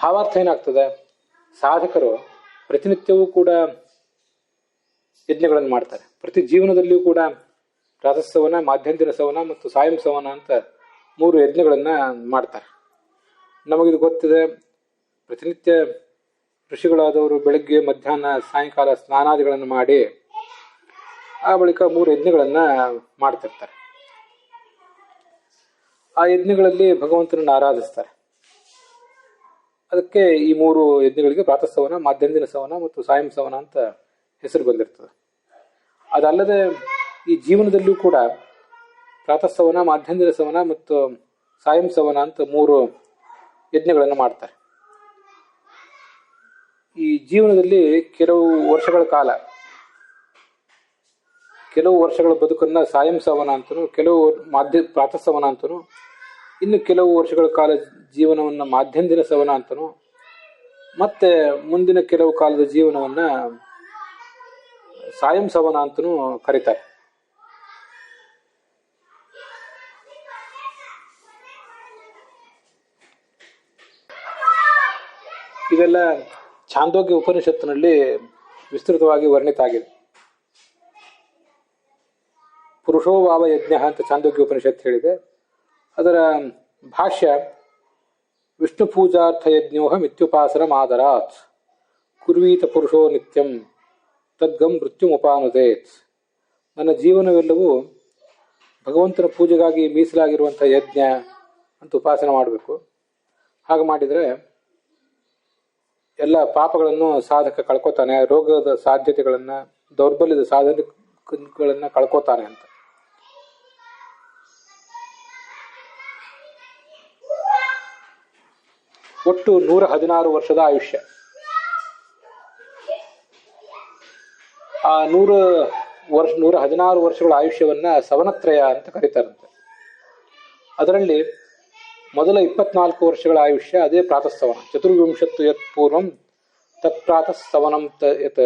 ಭಾವಾರ್ಥ ಏನಾಗ್ತದೆ? ಸಾಧಕರು ಪ್ರತಿನಿತ್ಯವೂ ಕೂಡ ಯಜ್ಞಗಳನ್ನು ಮಾಡ್ತಾರೆ. ಪ್ರತಿ ಜೀವನದಲ್ಲಿಯೂ ಕೂಡ ಪ್ರಾತಃಸವನ, ಮಾಧ್ಯಂದಿನ ಸವನ ಮತ್ತು ಸಾಯಂ ಸವನ ಅಂತ 3 ಯಜ್ಞಗಳನ್ನ ಮಾಡ್ತಾರೆ. ನಮಗಿದು ಗೊತ್ತಿದೆ. ಪ್ರತಿನಿತ್ಯ ಋಷಿಗಳಾದವರು ಬೆಳಗ್ಗೆ, ಮಧ್ಯಾಹ್ನ, ಸಾಯಂಕಾಲ ಸ್ನಾನಾದಿಗಳನ್ನು ಮಾಡಿ ಆ ಬಳಿಕ 3 ಯಜ್ಞಗಳನ್ನ ಮಾಡ್ತಿರ್ತಾರೆ. ಆ ಯಜ್ಞಗಳಲ್ಲಿ ಭಗವಂತನನ್ನು ಆರಾಧಿಸ್ತಾರೆ. ಅದಕ್ಕೆ ಈ 3 ಯಜ್ಞಗಳಿಗೆ ಪ್ರಾತಃಸವನ, ಮಾಧ್ಯಂದಿನ ಸವನ ಮತ್ತು ಸಾಯಂ ಸವನ ಅಂತ ಹೆಸರು ಬಂದಿರ್ತದೆ. ಅದಲ್ಲದೆ ಈ ಜೀವನದಲ್ಲಿಯೂ ಕೂಡ ಪ್ರಾತಃಸವನ, ಮಾಧ್ಯಂದಿನ ಸವನ ಮತ್ತು ಸಾಯಂ ಸವನ ಅಂತ 3 ಯಜ್ಞಗಳನ್ನು ಮಾಡ್ತಾರೆ. ಈ ಜೀವನದಲ್ಲಿ ಕೆಲವು ವರ್ಷಗಳ ಬದುಕನ್ನ ಸಾಯಂ ಸವನ ಅಂತನೂ, ಕೆಲವು ಪ್ರಾತಃಸವನ ಅಂತನೂ, ಇನ್ನು ಕೆಲವು ವರ್ಷಗಳ ಕಾಲ ಜೀವನವನ್ನ ಮಾಧ್ಯಂದಿನ ಸವನ ಅಂತನೂ, ಮತ್ತೆ ಮುಂದಿನ ಕೆಲವು ಕಾಲದ ಜೀವನವನ್ನ ಸಾಯಂ ಸವನ ಅಂತನೂ ಕರೀತಾರೆ. ಇದೆಲ್ಲ ಛಾಂದೋಗ್ಯ ಉಪನಿಷತ್ತಿನಲ್ಲಿ ವಿಸ್ತೃತವಾಗಿ ವರ್ಣಿತ ಆಗಿದೆ. ಪುರುಷೋ ವಾವ ಯಜ್ಞ ಅಂತ ಛಾಂದೋಗ್ಯ ಉಪನಿಷತ್ತು ಹೇಳಿದೆ. ಅದರ ಭಾಷ್ಯ ವಿಷ್ಣು ಪೂಜಾರ್ಥ ಯಜ್ಞೋಹಂ ಇತ್ಯುಪಾಸನ ಮಾದರಾತ್ ಕುರ್ವೀತ ಪುರುಷೋ ನಿತ್ಯಂ ತದ್ಗಂ ಮೃತ್ಯುಮುಪಾನುದೇತ್. ನನ್ನ ಜೀವನವೆಲ್ಲವೂ ಭಗವಂತನ ಪೂಜೆಗಾಗಿ ಮೀಸಲಾಗಿರುವಂಥ ಯಜ್ಞ ಅಂತ ಉಪಾಸನೆ ಮಾಡಬೇಕು. ಹಾಗೆ ಮಾಡಿದರೆ ಎಲ್ಲ ಪಾಪಗಳನ್ನು ಸಾಧಕ ಕಳ್ಕೊತಾನೆ, ರೋಗದ ಸಾಧ್ಯತೆಗಳನ್ನು, ದೌರ್ಬಲ್ಯದ ಸಾಧನೆಗಳನ್ನು ಕಳ್ಕೊತಾನೆ ಅಂತ. ಒಟ್ಟು 116 ವರ್ಷದ ಆಯುಷ್ಯ. ಆ 116 ವರ್ಷಗಳ ಆಯುಷ್ಯವನ್ನ ಸವನತ್ರಯ ಅಂತ ಕರೀತಾರಂತೆ. ಅದರಲ್ಲಿ ಮೊದಲ 24 ವರ್ಷಗಳ ಆಯುಷ್ಯ ಅದೇ ಪ್ರಾತಃಸವನ. 24 ಯತ್ ಪೂರ್ವಂ ತತ್ ಪ್ರಾತಃ ಸವನಂ ಯತ್.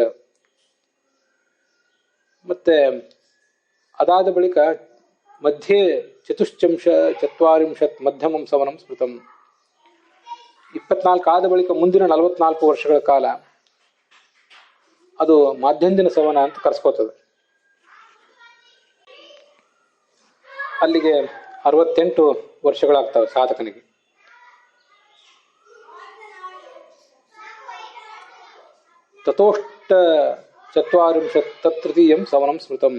ಮತ್ತೆ ಅದಾದ ಬಳಿಕ ಮಧ್ಯೆ 44 ಮಧ್ಯಮಂ ಸವನಂ ಸ್ಮೃತಂ. 24 ಆದ ಬಳಿಕ ಮುಂದಿನ 44 ವರ್ಷಗಳ ಕಾಲ ಅದು ಮಾಧ್ಯಂದಿನ ಸವನ ಅಂತ ಕರೆಸ್ಕೋತದೆ. ಅಲ್ಲಿಗೆ 68 ವರ್ಷಗಳಾಗ್ತವೆ ಸಾಧಕನಿಗೆ. ತಥೋಷ್ಟ 40 ತೃತೀಯಂ ಸವನಂ ಸ್ಮೃತಂ.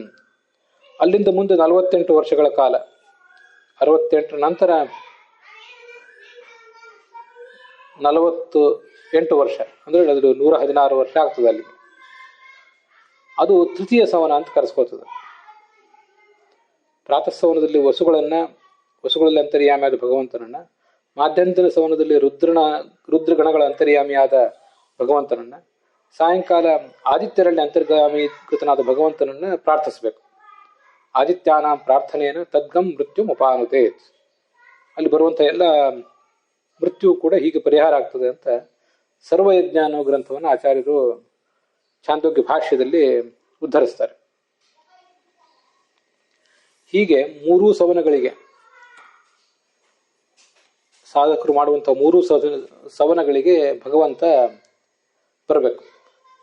ಅಲ್ಲಿಂದ ಮುಂದೆ 48 ವರ್ಷಗಳ ಕಾಲ. 68 ನಂತರ 48 ವರ್ಷ ಅಂದ್ರೆ ಅದು 116 ವರ್ಷ ಆಗ್ತದೆ. ಅಲ್ಲಿ ಅದು ತೃತೀಯ ಸವನ ಅಂತ ಕರೆಸ್ಕೋತದೆ. ಪ್ರಾತಃಸವನದಲ್ಲಿ ವಸುಗಳಲ್ಲಿ ಅಂತರ್ಯಾಮಿಯಾದ ಭಗವಂತನನ್ನ, ಮಾಧ್ಯಂತರ ಸವನದಲ್ಲಿ ರುದ್ರಗಣಗಳ ಅಂತರ್ಯಾಮಿಯಾದ ಭಗವಂತನನ್ನ, ಸಾಯಂಕಾಲ ಆದಿತ್ಯರಲ್ಲಿ ಅಂತರ್ಗಾಮಿಕೃತನಾದ ಭಗವಂತನನ್ನ ಪ್ರಾರ್ಥಿಸಬೇಕು. ಆದಿತ್ಯಾನ ಪ್ರಾರ್ಥನೆಯನ್ನು ತದ್ಗಂ ಮೃತ್ಯು ಉಪಾನುತೇತ್. ಅಲ್ಲಿ ಬರುವಂಥ ಎಲ್ಲ ಮೃತ್ಯು ಕೂಡ ಹೀಗೆ ಪರಿಹಾರ ಆಗ್ತದೆ ಅಂತ ಸರ್ವಯಜ್ಞ ಅನ್ನೋ ಗ್ರಂಥವನ್ನು ಆಚಾರ್ಯರು ಛಾಂದೋಗ್ಯ ಭಾಷ್ಯದಲ್ಲಿ ಉದ್ಧರಿಸ್ತಾರೆ. ಹೀಗೆ 3 ಸವನಗಳಿಗೆ ಸಾಧಕರು ಮಾಡುವಂಥ 3 ಸವನಗಳಿಗೆ ಭಗವಂತ ಬರಬೇಕು.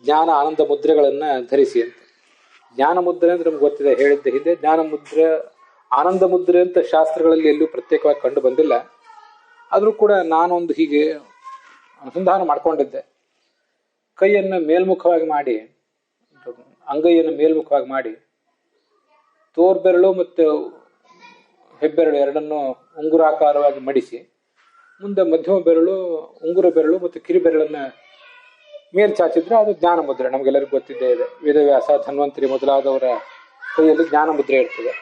ಜ್ಞಾನ ಆನಂದ ಮುದ್ರೆಗಳನ್ನ ಧರಿಸಿ ಅಂತ. ಜ್ಞಾನ ಮುದ್ರೆ ಅಂದ್ರೆ ನಮ್ಗೆ ಗೊತ್ತಿದೆ, ಹೇಳಿದ್ದೆ ಹಿಂದೆ. ಜ್ಞಾನ ಮುದ್ರೆ, ಆನಂದ ಮುದ್ರೆ ಅಂತ ಶಾಸ್ತ್ರಗಳಲ್ಲಿ ಎಲ್ಲೂ ಪ್ರತ್ಯೇಕವಾಗಿ ಕಂಡು ಬಂದಿಲ್ಲ. ಆದರೂ ಕೂಡ ನಾನೊಂದು ಹೀಗೆ ಅನುಸಂಧಾನ ಮಾಡ್ಕೊಂಡಿದ್ದೆ. ಕೈಯನ್ನು ಮೇಲ್ಮುಖವಾಗಿ ಮಾಡಿ, ಅಂಗೈಯನ್ನು ಮೇಲ್ಮುಖವಾಗಿ ಮಾಡಿ, ತೋರ್ಬೆರಳು ಮತ್ತು ಹೆಬ್ಬೆರಳು ಎರಡನ್ನು ಉಂಗುರಾಕಾರವಾಗಿ ಮಡಿಸಿ, ಮುಂದೆ ಮಧ್ಯಮ ಬೆರಳು, ಉಂಗುರ ಬೆರಳು ಮತ್ತು ಕಿರಿಬೆರಳನ್ನ ಮೇಲ್ಚಾಚಿದ್ರೆ ಅದು ಜ್ಞಾನ ಮುದ್ರೆ. ನಮಗೆಲ್ಲರಿಗೂ ಗೊತ್ತಿದ್ದೇ ಇದೆ. ವೇದವ್ಯಾಸ, ಧನ್ವಂತರಿ ಮೊದಲಾದವರ ಕೈಯಲ್ಲಿ ಜ್ಞಾನ ಮುದ್ರೆ ಇರ್ತದೆ.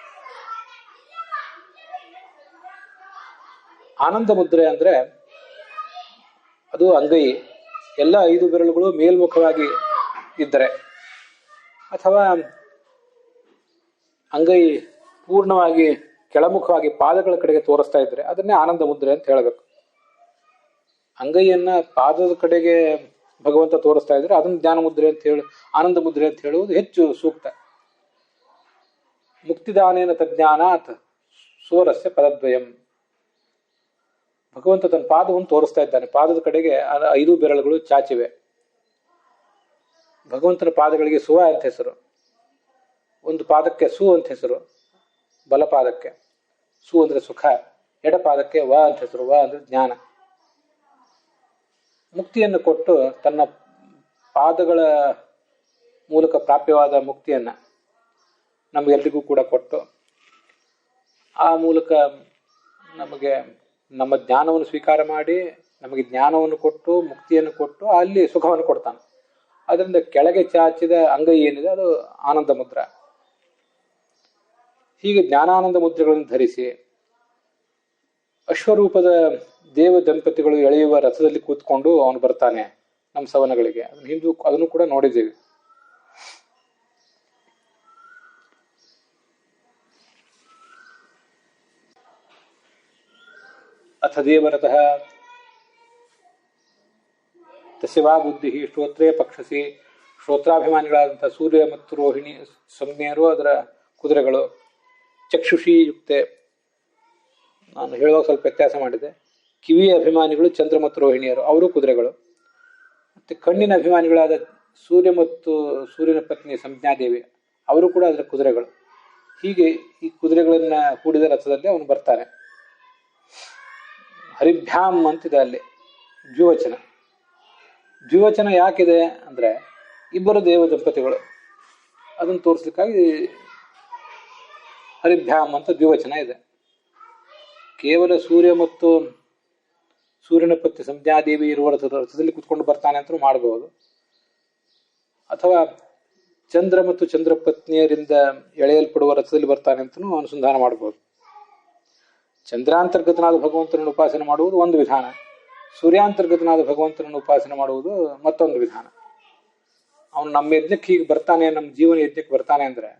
ಆನಂದ ಮುದ್ರೆ ಅಂದ್ರೆ ಅದು ಅಂಗೈ ಎಲ್ಲ 5 ಬೆರಳುಗಳು ಮೇಲ್ಮುಖವಾಗಿ ಇದ್ದರೆ, ಅಥವಾ ಅಂಗೈ ಪೂರ್ಣವಾಗಿ ಕೆಳಮುಖವಾಗಿ ಪಾದಗಳ ಕಡೆಗೆ ತೋರಿಸ್ತಾ ಇದ್ರೆ ಅದನ್ನೇ ಆನಂದ ಮುದ್ರೆ ಅಂತ ಹೇಳಬೇಕು. ಅಂಗೈಯನ್ನ ಪಾದದ ಕಡೆಗೆ ಭಗವಂತ ತೋರಿಸ್ತಾ ಇದ್ರೆ ಅದನ್ನು ಜ್ಞಾನ ಮುದ್ರೆ ಅಂತ ಹೇಳಿ, ಆನಂದ ಮುದ್ರೆ ಅಂತ ಹೇಳುವುದು ಹೆಚ್ಚು ಸೂಕ್ತ. ಮುಕ್ತಿದಾನೇನ ತಜ್ಞಾನಾತ್ ಸೋರಸ್ಯ ಪದದ್ವಯಂ. ಭಗವಂತ ತನ್ನ ಪಾದವನ್ನು ತೋರಿಸ್ತಾ ಇದ್ದಾನೆ. ಪಾದದ ಕಡೆಗೆ 5 ಬೆರಳುಗಳು ಚಾಚಿವೆ. ಭಗವಂತನ ಪಾದಗಳಿಗೆ ಸುವ ಅಂತ ಹೆಸರು. ಒಂದು ಪಾದಕ್ಕೆ ಸು ಅಂತ ಹೆಸರು, ಬಲಪಾದಕ್ಕೆ ಸು ಅಂದ್ರೆ ಸುಖ, ಎಡಪಾದಕ್ಕೆ ವ ಅಂತ ಹೆಸರು, ವ ಅಂದ್ರೆ ಜ್ಞಾನ. ಮುಕ್ತಿಯನ್ನು ಕೊಟ್ಟು ತನ್ನ ಪಾದಗಳ ಮೂಲಕ ಪ್ರಾಪ್ಯವಾದ ಮುಕ್ತಿಯನ್ನ ನಮಗೆಲ್ರಿಗೂ ಕೂಡ ಕೊಟ್ಟು, ಆ ಮೂಲಕ ನಮಗೆ ನಮ್ಮ ಜ್ಞಾನವನ್ನು ಸ್ವೀಕಾರ ಮಾಡಿ ನಮಗೆ ಜ್ಞಾನವನ್ನು ಕೊಟ್ಟು ಮುಕ್ತಿಯನ್ನು ಕೊಟ್ಟು ಅಲ್ಲಿ ಸುಖವನ್ನು ಕೊಡ್ತಾನೆ. ಅದರಿಂದ ಕೆಳಗೆ ಚಾಚಿದ ಅಂಗೈ ಏನಿದೆ ಅದು ಆನಂದ ಮುದ್ರ. ಹೀಗೆ ಜ್ಞಾನಾನಂದ ಮುದ್ರೆಗಳನ್ನು ಧರಿಸಿ ಅಶ್ವರೂಪದ ದೇವ ದಂಪತಿಗಳು ಎಳೆಯುವ ರಥದಲ್ಲಿ ಕೂತ್ಕೊಂಡು ಅವನು ಬರ್ತಾನೆ ನಮ್ಮ ಸವನಗಳಿಗೆ. ಅದನ್ನು ಕೂಡ ನೋಡಿದ್ದೀವಿ. ಅಥ ದೇವರತಃ ತಸ್ಯವಾ ಬುದ್ಧಿ ಶ್ರೋತ್ರೇ ಪಕ್ಷಸಿ. ಶ್ರೋತ್ರಾಭಿಮಾನಿಗಳಾದಂತಹ ಸೂರ್ಯ ಮತ್ತು ರೋಹಿಣಿ ಸಂಜ್ಞೆಯರು ಅದರ ಕುದುರೆಗಳು. ಚಕ್ಷುಷಿ ಯುಕ್ತೆ, ನಾನು ಹೇಳುವಾಗ ಸ್ವಲ್ಪ ವ್ಯತ್ಯಾಸ ಮಾಡಿದೆ. ಕಿವಿಯ ಅಭಿಮಾನಿಗಳು ಚಂದ್ರ ಮತ್ತು ರೋಹಿಣಿಯರು, ಅವರು ಕುದುರೆಗಳು. ಮತ್ತು ಕಣ್ಣಿನ ಅಭಿಮಾನಿಗಳಾದ ಸೂರ್ಯ ಮತ್ತು ಸೂರ್ಯನ ಪತ್ನಿ ಸಂಜ್ಞಾದೇವಿ ಅವರು ಕೂಡ ಅದರ ಕುದುರೆಗಳು. ಹೀಗೆ ಈ ಕುದುರೆಗಳನ್ನು ಕೂಡಿದ ರಥದಲ್ಲಿ ಅವನು ಬರ್ತಾನೆ. ಹರಿಭ್ಯಾಮ್ ಅಂತಿದೆ ಅಲ್ಲಿ ದ್ವಿವಚನ. ದ್ವಿವಚನ ಯಾಕಿದೆ ಅಂದರೆ ಇಬ್ಬರು ದೇವ ದಂಪತಿಗಳು, ಅದನ್ನು ತೋರಿಸ್ಲಿಕ್ಕಾಗಿ ಹರಿಭ್ಯಾಮ್ ಅಂತ ದ್ವಿವಚನ ಇದೆ. ಕೇವಲ ಸೂರ್ಯ ಮತ್ತು ಸೂರ್ಯನ ಪತ್ನಿ ಸಂಜ್ಞಾದೇವಿ ಇರುವ ರಥದಲ್ಲಿ ಕೂತ್ಕೊಂಡು ಬರ್ತಾನೆ ಅಂತಲೂ ಮಾಡಬಹುದು, ಅಥವಾ ಚಂದ್ರ ಮತ್ತು ಚಂದ್ರ ಪತ್ನಿಯರಿಂದ ಎಳೆಯಲ್ಪಡುವ ರಥದಲ್ಲಿ ಬರ್ತಾನೆ ಅಂತಲೂ ಅನುಸಂಧಾನ ಮಾಡಬಹುದು. ಚಂದ್ರಾಂತರ್ಗತನಾದ ಭಗವಂತನನ್ನು ಉಪಾಸನೆ ಮಾಡುವುದು ಒಂದು ವಿಧಾನ, ಸೂರ್ಯಾಂತರ್ಗತನಾದ ಭಗವಂತನನ್ನು ಉಪಾಸನೆ ಮಾಡುವುದು ಮತ್ತೊಂದು ವಿಧಾನ. ಅವನು ನಮ್ಮ ಯಜ್ಞಕ್ಕೆ ಹೀಗೆ ಬರ್ತಾನೆ, ನಮ್ಮ ಜೀವನ ಯಜ್ಞಕ್ಕೆ ಬರ್ತಾನೆ ಅಂದರೆ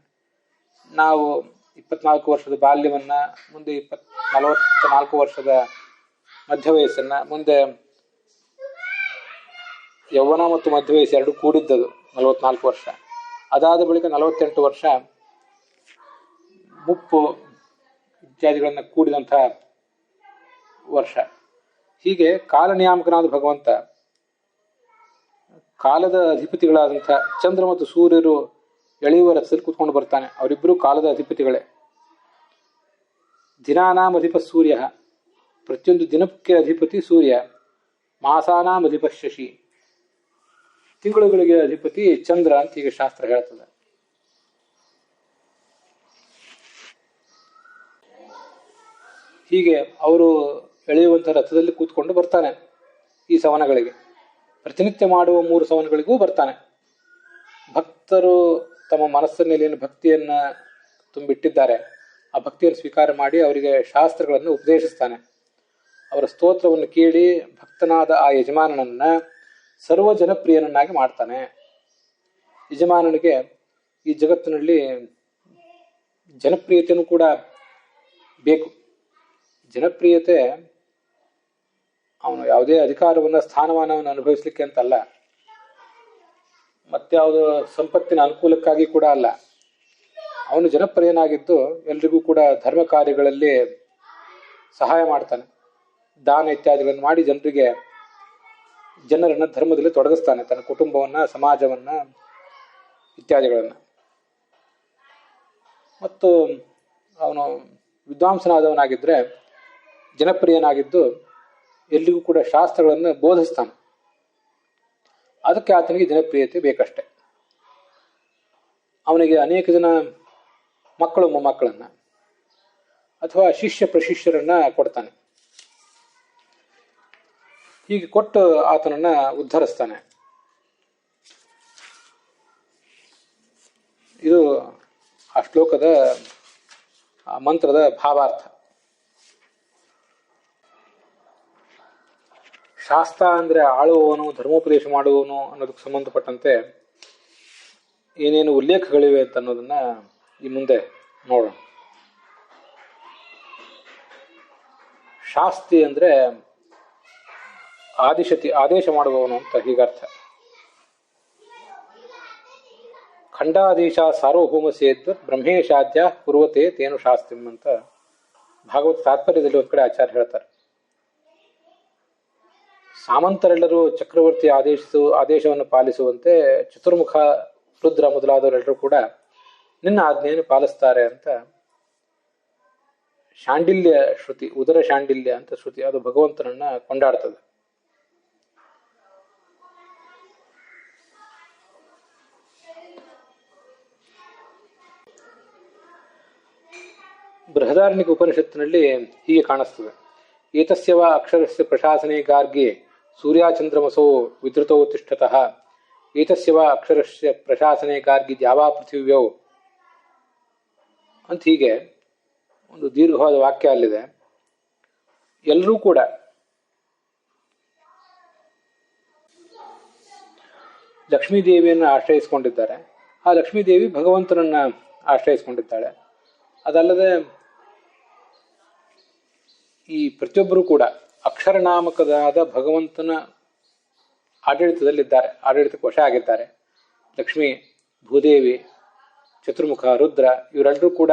ನಾವು 24 ವರ್ಷದ ಬಾಲ್ಯವನ್ನ, ಮುಂದೆ 44 ವರ್ಷದ ಮಧ್ಯ ವಯಸ್ಸನ್ನ, ಮುಂದೆ ಯೌವನ ಮತ್ತು ಮಧ್ಯ ವಯಸ್ಸು ಎರಡು ಕೂಡಿದ್ದದು 44 ವರ್ಷ, ಅದಾದ ಬಳಿಕ 48 ವರ್ಷ ಮುಪ್ಪು ಇತ್ಯಾದಿಗಳನ್ನು ಕೂಡಿದಂಥ ವರ್ಷ. ಹೀಗೆ ಕಾಲನಿಯಾಮಕನಾದ ಭಗವಂತ ಕಾಲದ ಅಧಿಪತಿಗಳಾದಂಥ ಚಂದ್ರ ಮತ್ತು ಸೂರ್ಯರು ಎಳೆಯುವ ರಥದಲ್ಲಿ ಕೂತ್ಕೊಂಡು ಬರ್ತಾನೆ. ಅವರಿಬ್ಬರು ಕಾಲದ ಅಧಿಪತಿಗಳೇ. ದಿನಾನಾಂ ಅಧಿಪ ಸೂರ್ಯ, ಪ್ರತಿಯೊಂದು ದಿನಕ್ಕೆ ಅಧಿಪತಿ ಸೂರ್ಯ. ಮಾಸಾನಾಂ ಅಧಿಪ ಶಶಿ, ತಿಂಗಳುಗಳಿಗೆ ಅಧಿಪತಿ ಚಂದ್ರ ಅಂತ ಈಗ ಶಾಸ್ತ್ರ ಹೇಳ್ತದೆ. ಹೀಗೆ ಅವರು ಎಳೆಯುವಂಥ ರಥದಲ್ಲಿ ಕೂತ್ಕೊಂಡು ಬರ್ತಾನೆ ಈ ಸವನಗಳಿಗೆ. ಪ್ರತಿನಿತ್ಯ ಮಾಡುವ 3 ಸವನಗಳಿಗೂ ಬರ್ತಾನೆ. ಭಕ್ತರು ತಮ್ಮ ಮನಸ್ಸಿನಲ್ಲಿ ಏನು ಭಕ್ತಿಯನ್ನ ತುಂಬಿಟ್ಟಿದ್ದಾರೆ ಆ ಭಕ್ತಿಯನ್ನು ಸ್ವೀಕಾರ ಮಾಡಿ ಅವರಿಗೆ ಶಾಸ್ತ್ರಗಳನ್ನು ಉಪದೇಶಿಸ್ತಾನೆ. ಅವರ ಸ್ತೋತ್ರವನ್ನು ಕೇಳಿ ಭಕ್ತನಾದ ಆ ಯಜಮಾನನನ್ನ ಸರ್ವ ಜನಪ್ರಿಯನನ್ನಾಗಿ ಮಾಡ್ತಾನೆ. ಯಜಮಾನನಿಗೆ ಈ ಜಗತ್ತಿನಲ್ಲಿ ಜನಪ್ರಿಯತೆಯೂ ಕೂಡ ಬೇಕು. ಜನಪ್ರಿಯತೆ ಅವನು ಯಾವುದೇ ಅಧಿಕಾರವನ್ನು ಸ್ಥಾನಮಾನವನ್ನು ಅನುಭವಿಸ್ಲಿಕ್ಕೆ ಅಂತಲ್ಲ, ಮತ್ಯಾವುದು ಸಂಪತ್ತಿನ ಅನುಕೂಲಕ್ಕಾಗಿ ಕೂಡ ಅಲ್ಲ. ಅವನು ಜನಪ್ರಿಯನಾಗಿದ್ದು ಎಲ್ರಿಗೂ ಕೂಡ ಧರ್ಮ ಕಾರ್ಯಗಳಲ್ಲಿ ಸಹಾಯ ಮಾಡ್ತಾನೆ, ದಾನ ಇತ್ಯಾದಿಗಳನ್ನು ಮಾಡಿ ಜನರನ್ನು ಧರ್ಮದಲ್ಲಿ ತೊಡಗಿಸ್ತಾನೆ, ತನ್ನ ಕುಟುಂಬವನ್ನ, ಸಮಾಜವನ್ನ ಇತ್ಯಾದಿಗಳನ್ನು. ಮತ್ತು ಅವನು ವಿದ್ವಾಂಸನಾದವನಾಗಿದ್ದರೆ ಜನಪ್ರಿಯನಾಗಿದ್ದು ಎಲ್ಲಿಗೂ ಕೂಡ ಶಾಸ್ತ್ರಗಳನ್ನು ಬೋಧಿಸ್ತಾನೆ. ಅದಕ್ಕೆ ಆತನಿಗೆ ಜನಪ್ರಿಯತೆ ಬೇಕಷ್ಟೆ. ಅವನಿಗೆ ಅನೇಕ ಜನ ಮಕ್ಕಳು ಮೊಮ್ಮಕ್ಕಳನ್ನ ಅಥವಾ ಶಿಷ್ಯ ಪ್ರಶಿಷ್ಯರನ್ನ ಕೊಡ್ತಾನೆ. ಹೀಗೆ ಕೊಟ್ಟು ಆತನನ್ನ ಉದ್ಧರಿಸ್ತಾನೆ. ಇದು ಆ ಶ್ಲೋಕದ ಆ ಮಂತ್ರದ ಭಾವಾರ್ಥ. ಶಾಸ್ತ್ರ ಅಂದರೆ ಆಳುವವನು, ಧರ್ಮೋಪದೇಶ ಮಾಡುವವನು ಅನ್ನೋದಕ್ಕೆ ಸಂಬಂಧಪಟ್ಟಂತೆ ಏನೇನು ಉಲ್ಲೇಖಗಳಿವೆ ಅಂತ ಅನ್ನೋದನ್ನ ಈ ಮುಂದೆ ನೋಡೋಣ. ಶಾಸ್ತಿ ಅಂದರೆ ಆದೇಶ ಮಾಡುವವನು ಅಂತ ಹೀಗರ್ಥ. ಖಂಡಾದೇಶ ಸಾರ್ವಭೌಮ ಸೇದ್ವ ಬ್ರಹ್ಮೇಶಾದ್ಯ ಕುರುವತೆ ತೇನು ಶಾಸ್ತ್ರಿಂ ಅಂತ ಭಾಗವತ ತಾತ್ಪರ್ಯದಲ್ಲಿ ಒಂದು ಕಡೆ ಆಚಾರ್ಯ ಹೇಳ್ತಾರೆ. ಸಾಮಂತರೆಲ್ಲರೂ ಚಕ್ರವರ್ತಿ ಆದೇಶವನ್ನು ಪಾಲಿಸುವಂತೆ ಚತುರ್ಮುಖ, ರುದ್ರ ಮೊದಲಾದವರೆಲ್ಲರೂ ಕೂಡ ನಿನ್ನ ಆಜ್ಞೆಯನ್ನು ಪಾಲಿಸ್ತಾರೆ ಅಂತ ಶಾಂಡಿಲ್ಯ ಶ್ರುತಿ, ಉದರ ಶಾಂಡಿಲ್ಯ ಅಂತ ಶ್ರುತಿ, ಅದು ಭಗವಂತನನ್ನ ಕೊಂಡಾಡ್ತದೆ. ಬೃಹದಾರಣ್ಯಕ ಉಪನಿಷತ್ತಿನಲ್ಲಿ ಹೀಗೆ ಕಾಣಿಸ್ತದೆ. ಏತಸ್ಯವ ಅಕ್ಷರಸ್ಯ ಪ್ರಶಾಸನೆ ಗಾರ್ಗೆ ಸೂರ್ಯಚಂದ್ರಮಸೋ ವಿಧೃತೋ ತಿಷ್ಠತಃ ಏತಸ್ಯವ ಅಕ್ಷರಸ್ಯ ಪ್ರಶಾಸನೆ ಗಾರ್ಗಿ ದ್ಯಾವಾ ಪೃಥಿವ್ಯೌ ಅಂತ ಹೀಗೆ ಒಂದು ದೀರ್ಘವಾದ ವಾಕ್ಯ ಅಲ್ಲಿದೆ. ಎಲ್ಲರೂ ಕೂಡ ಲಕ್ಷ್ಮೀದೇವಿಯನ್ನು ಆಶ್ರಯಿಸಿಕೊಂಡಿದ್ದಾರೆ. ಆ ಲಕ್ಷ್ಮೀದೇವಿ ಭಗವಂತನನ್ನ ಆಶ್ರಯಿಸಿಕೊಂಡಿದ್ದಾಳೆ. ಅದಲ್ಲದೆ ಈ ಪ್ರತಿಯೊಬ್ಬರೂ ಕೂಡ ಅಕ್ಷರನಾಮಕದಾದ ಭಗವಂತನ ಆಡಳಿತದಲ್ಲಿದ್ದಾರೆ, ಆಡಳಿತಕ್ಕೆ ವಶ ಆಗಿದ್ದಾರೆ. ಲಕ್ಷ್ಮಿ, ಭೂದೇವಿ, ಚತುರ್ಮುಖ, ರುದ್ರ ಇವರೆಲ್ಲರೂ ಕೂಡ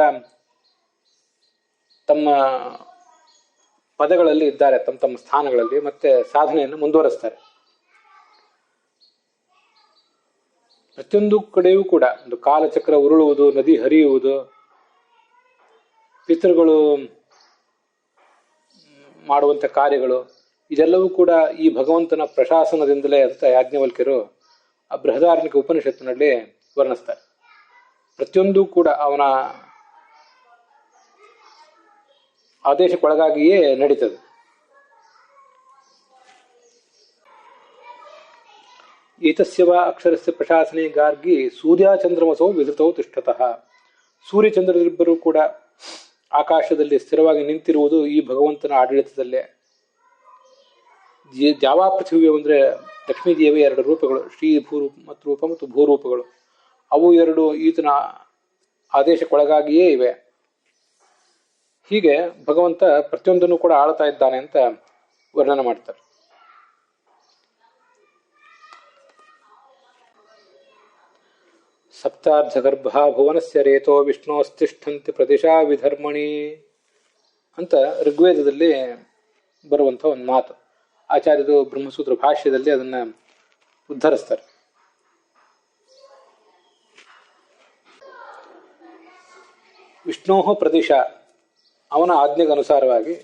ತಮ್ಮ ಪದಗಳಲ್ಲಿ ಇದ್ದಾರೆ, ತಮ್ಮ ತಮ್ಮ ಸ್ಥಾನಗಳಲ್ಲಿ, ಮತ್ತೆ ಸಾಧನೆಯನ್ನು ಮುಂದುವರಿಸ್ತಾರೆ. ಪ್ರತಿಯೊಂದು ಕಡೆಯೂ ಕೂಡ ಒಂದು ಕಾಲಚಕ್ರ ಉರುಳುವುದು, ನದಿ ಹರಿಯುವುದು, ಪಿತೃಗಳು ಮಾಡುವಂಥ ಕಾರ್ಯಗಳು, ಇದೆಲ್ಲವೂ ಕೂಡ ಈ ಭಗವಂತನ ಪ್ರಶಾಸನದಿಂದಲೇ ಅಂತ ಯಾಜ್ಞವಲ್ಕ್ಯರು ಆ ಬೃಹದಾರಣ್ಯಕ ಉಪನಿಷತ್ತಿನಲ್ಲಿ ವರ್ಣಿಸ್ತಾರೆ. ಪ್ರತಿಯೊಂದು ಕೂಡ ಅವನ ಆದೇಶಕ್ಕೊಳಗಾಗಿಯೇ ನಡೀತದೆ. ಏತಸ್ಯವ ಅಕ್ಷರಸ್ಯ ಪ್ರಶಾಸನೆ ಗಾರ್ಗಿ ಸೂರ್ಯಚಂದ್ರಮಸೋ ವಿಧೃತೌ ತಿಷ್ಠತಃ. ಸೂರ್ಯಚಂದ್ರರಿಬ್ಬರು ಕೂಡ ಆಕಾಶದಲ್ಲಿ ಸ್ಥಿರವಾಗಿ ನಿಂತಿರುವುದು ಈ ಭಗವಂತನ ಆಡಳಿತದಲ್ಲೇ. ದ್ಯಾವಾ ಪೃಥ್ವಿ ಅಂದರೆ ಲಕ್ಷ್ಮೀದೇವಿಯ ಎರಡು ರೂಪಗಳು, ಶ್ರೀ ರೂಪ ಮತ್ತು ಭೂರೂಪಗಳು, ಅವು ಎರಡು ಈತನ ಆದೇಶಕ್ಕೊಳಗಾಗಿಯೇ ಇವೆ. ಹೀಗೆ ಭಗವಂತ ಪ್ರತಿಯೊಂದನ್ನು ಕೂಡ ಆಳ್ತಾ ಇದ್ದಾನೆ ಅಂತ ವರ್ಣನೆ ಮಾಡ್ತಾರೆ. ಸಪ್ತಾರ್ಧ ಗರ್ಭ ಭುವನಸ್ಯ ರೇತೋ ವಿಷ್ಣೋಸ್ತಿಷ್ಠಂತಿ ಪ್ರದಿಶಾ ವಿಧರ್ಮಣಿ ಅಂತ ಋಗ್ವೇದದಲ್ಲಿ ಬರುವಂಥ ಒಂದು ಮಾತು. ಆಚಾರ್ಯರು ಬ್ರಹ್ಮಸೂತ್ರ ಭಾಷ್ಯದಲ್ಲಿ ಅದನ್ನ ಉದ್ಧರಿಸ್ತಾರೆ. ವಿಷ್ಣೋ ಪ್ರದಿಶ, ಅವನ ಆಜ್ಞೆಗೆ ಅನುಸಾರವಾಗಿ,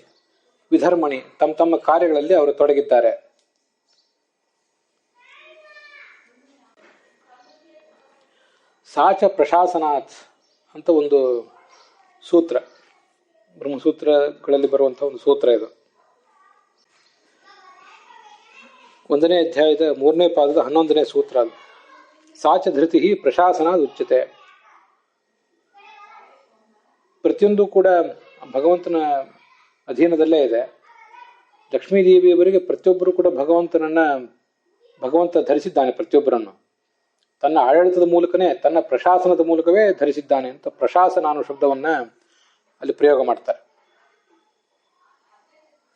ವಿಧರ್ಮಣಿ, ತಮ್ಮ ತಮ್ಮ ಕಾರ್ಯಗಳಲ್ಲಿ ಅವರು ತೊಡಗಿದ್ದಾರೆ. ಸಾಚ ಪ್ರಶಾಸನಾತ್ ಅಂತ ಒಂದು ಸೂತ್ರ, ಬ್ರಹ್ಮಸೂತ್ರಗಳಲ್ಲಿ ಬರುವಂತಹ ಒಂದು ಸೂತ್ರ ಇದು. 1ನೇ ಅಧ್ಯಾಯದ 3ನೇ ಪಾದದ 11ನೇ ಸೂತ್ರ ಅದು. ಸಾಚ ಧೃತಿ ಪ್ರಶಾಸನ ಉಚ್ಯತೆ. ಪ್ರತಿಯೊಂದು ಕೂಡ ಭಗವಂತನ ಅಧೀನದಲ್ಲೇ ಇದೆ. ಲಕ್ಷ್ಮೀದೇವಿಯವರಿಗೆ ಪ್ರತಿಯೊಬ್ಬರು ಕೂಡ ಭಗವಂತ ಧರಿಸಿದ್ದಾನೆ. ಪ್ರತಿಯೊಬ್ಬರನ್ನು ತನ್ನ ಆಡಳಿತದ ಮೂಲಕನೇ, ತನ್ನ ಪ್ರಶಾಸನದ ಮೂಲಕವೇ ಧರಿಸಿದ್ದಾನೆ ಅಂತ ಪ್ರಶಾಸನ ಅನ್ನೋ ಶಬ್ದವನ್ನ ಅಲ್ಲಿ ಪ್ರಯೋಗ ಮಾಡ್ತಾರೆ.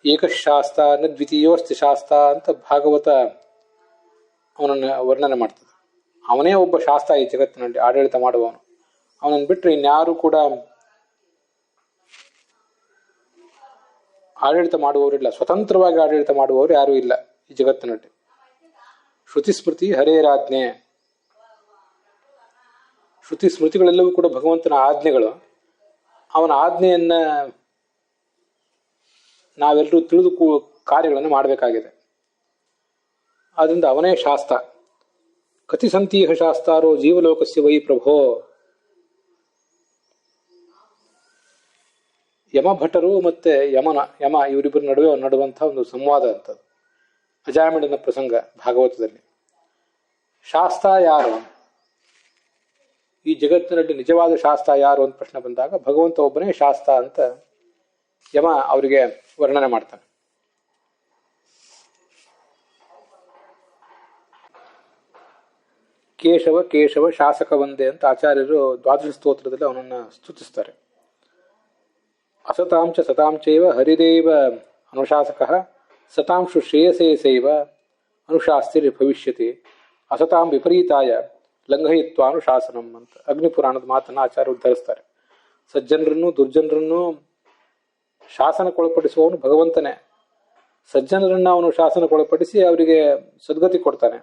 ಏಕಶಾಸ್ತ ನ ದ್ವಿತೀಯೋಸ್ತಿ ಶಾಸ್ತ ಅಂತ ಭಾಗವತ ಅವನನ್ನು ವರ್ಣನೆ ಮಾಡ್ತದೆ. ಅವನೇ ಒಬ್ಬ ಶಾಸ್ತ ಈ ಜಗತ್ತಿನಲ್ಲಿ ಆಡಳಿತ ಮಾಡುವವನು. ಅವನನ್ನು ಬಿಟ್ಟರೆ ಇನ್ಯಾರು ಕೂಡ ಆಡಳಿತ ಮಾಡುವವರಿಲ್ಲ. ಸ್ವತಂತ್ರವಾಗಿ ಆಡಳಿತ ಮಾಡುವವರು ಯಾರೂ ಇಲ್ಲ ಈ ಜಗತ್ತಿನಲ್ಲಿ. ಶ್ರುತಿ ಸ್ಮೃತಿ ಹರೇರಾಜ್ಞೆ. ಶ್ರುತಿ ಸ್ಮೃತಿಗಳೆಲ್ಲವೂ ಕೂಡ ಭಗವಂತನ ಆಜ್ಞೆಗಳು. ಅವನ ಆಜ್ಞೆಯನ್ನ ನಾವೆಲ್ಲರೂ ತಿಳಿದು ಕಾರ್ಯಗಳನ್ನು ಮಾಡಬೇಕಾಗಿದೆ. ಆದ್ರಿಂದ ಅವನೇ ಶಾಸ್ತ. ಕತಿ ಸಂತೀಹ ಶಾಸ್ತಾರೋ ಜೀವಲೋಕಸ್ಯ ವೈ ಪ್ರಭೋ. ಯಮಭಟರು ಮತ್ತೆ ಯಮ ಇವರಿಬ್ಬರ ನಡುವಂತಹ ಒಂದು ಸಂವಾದ ಅಂತದ್ದು, ಅಜಾಮಿಳನ ಪ್ರಸಂಗ ಭಾಗವತದಲ್ಲಿ. ಶಾಸ್ತ ಯಾರು, ಈ ಜಗತ್ತಿನಲ್ಲಿ ನಿಜವಾದ ಶಾಸ್ತ ಯಾರು ಅಂತ ಪ್ರಶ್ನೆ ಬಂದಾಗ ಭಗವಂತ ಒಬ್ಬನೇ ಶಾಸ್ತ ಅಂತ ಯಮ ಅವರಿಗೆ ವರ್ಣನೆ ಮಾಡ್ತಾನೆ. ಕೇಶವ ಶಾಸಕ ವಂದೇ ಅಂತ ಆಚಾರ್ಯರು ದ್ವಾದಶ ಸ್ತೋತ್ರದಲ್ಲಿ ಅವನನ್ನು ಸ್ತುತಿಸ್ತಾರೆ. ಅಸತಾಂಚ ಸತಾಂಚೈವ ಹರಿದೇವ ಅನುಶಾಸಕ ಸತಾಂಶು ಶ್ರೇಯಸೇಸೈವ ಅನುಶಾಸ್ತಿರ್ ಭವಿಷ್ಯತಿ ಅಸತಾಂ ವಿಪರೀತಾಯ ಲಂಘಯಿತ್ವಾನುಶಾಸನಂ ಅಂತ ಅಗ್ನಿಪುರಾಣದ ಮಾತನ್ನು ಆಚಾರ್ಯ ಉದ್ಧರಿಸ್ತಾರೆ. ಸಜ್ಜನರನ್ನು ದುರ್ಜನರನ್ನು ಶಾಸನಕ್ಕೊಳಪಡಿಸುವವನು ಭಗವಂತನೇ. ಸಜ್ಜನರನ್ನು ಅವನು ಶಾಸನಕ್ಕೊಳಪಡಿಸಿ ಅವರಿಗೆ ಸದ್ಗತಿ ಕೊಡ್ತಾನೆ.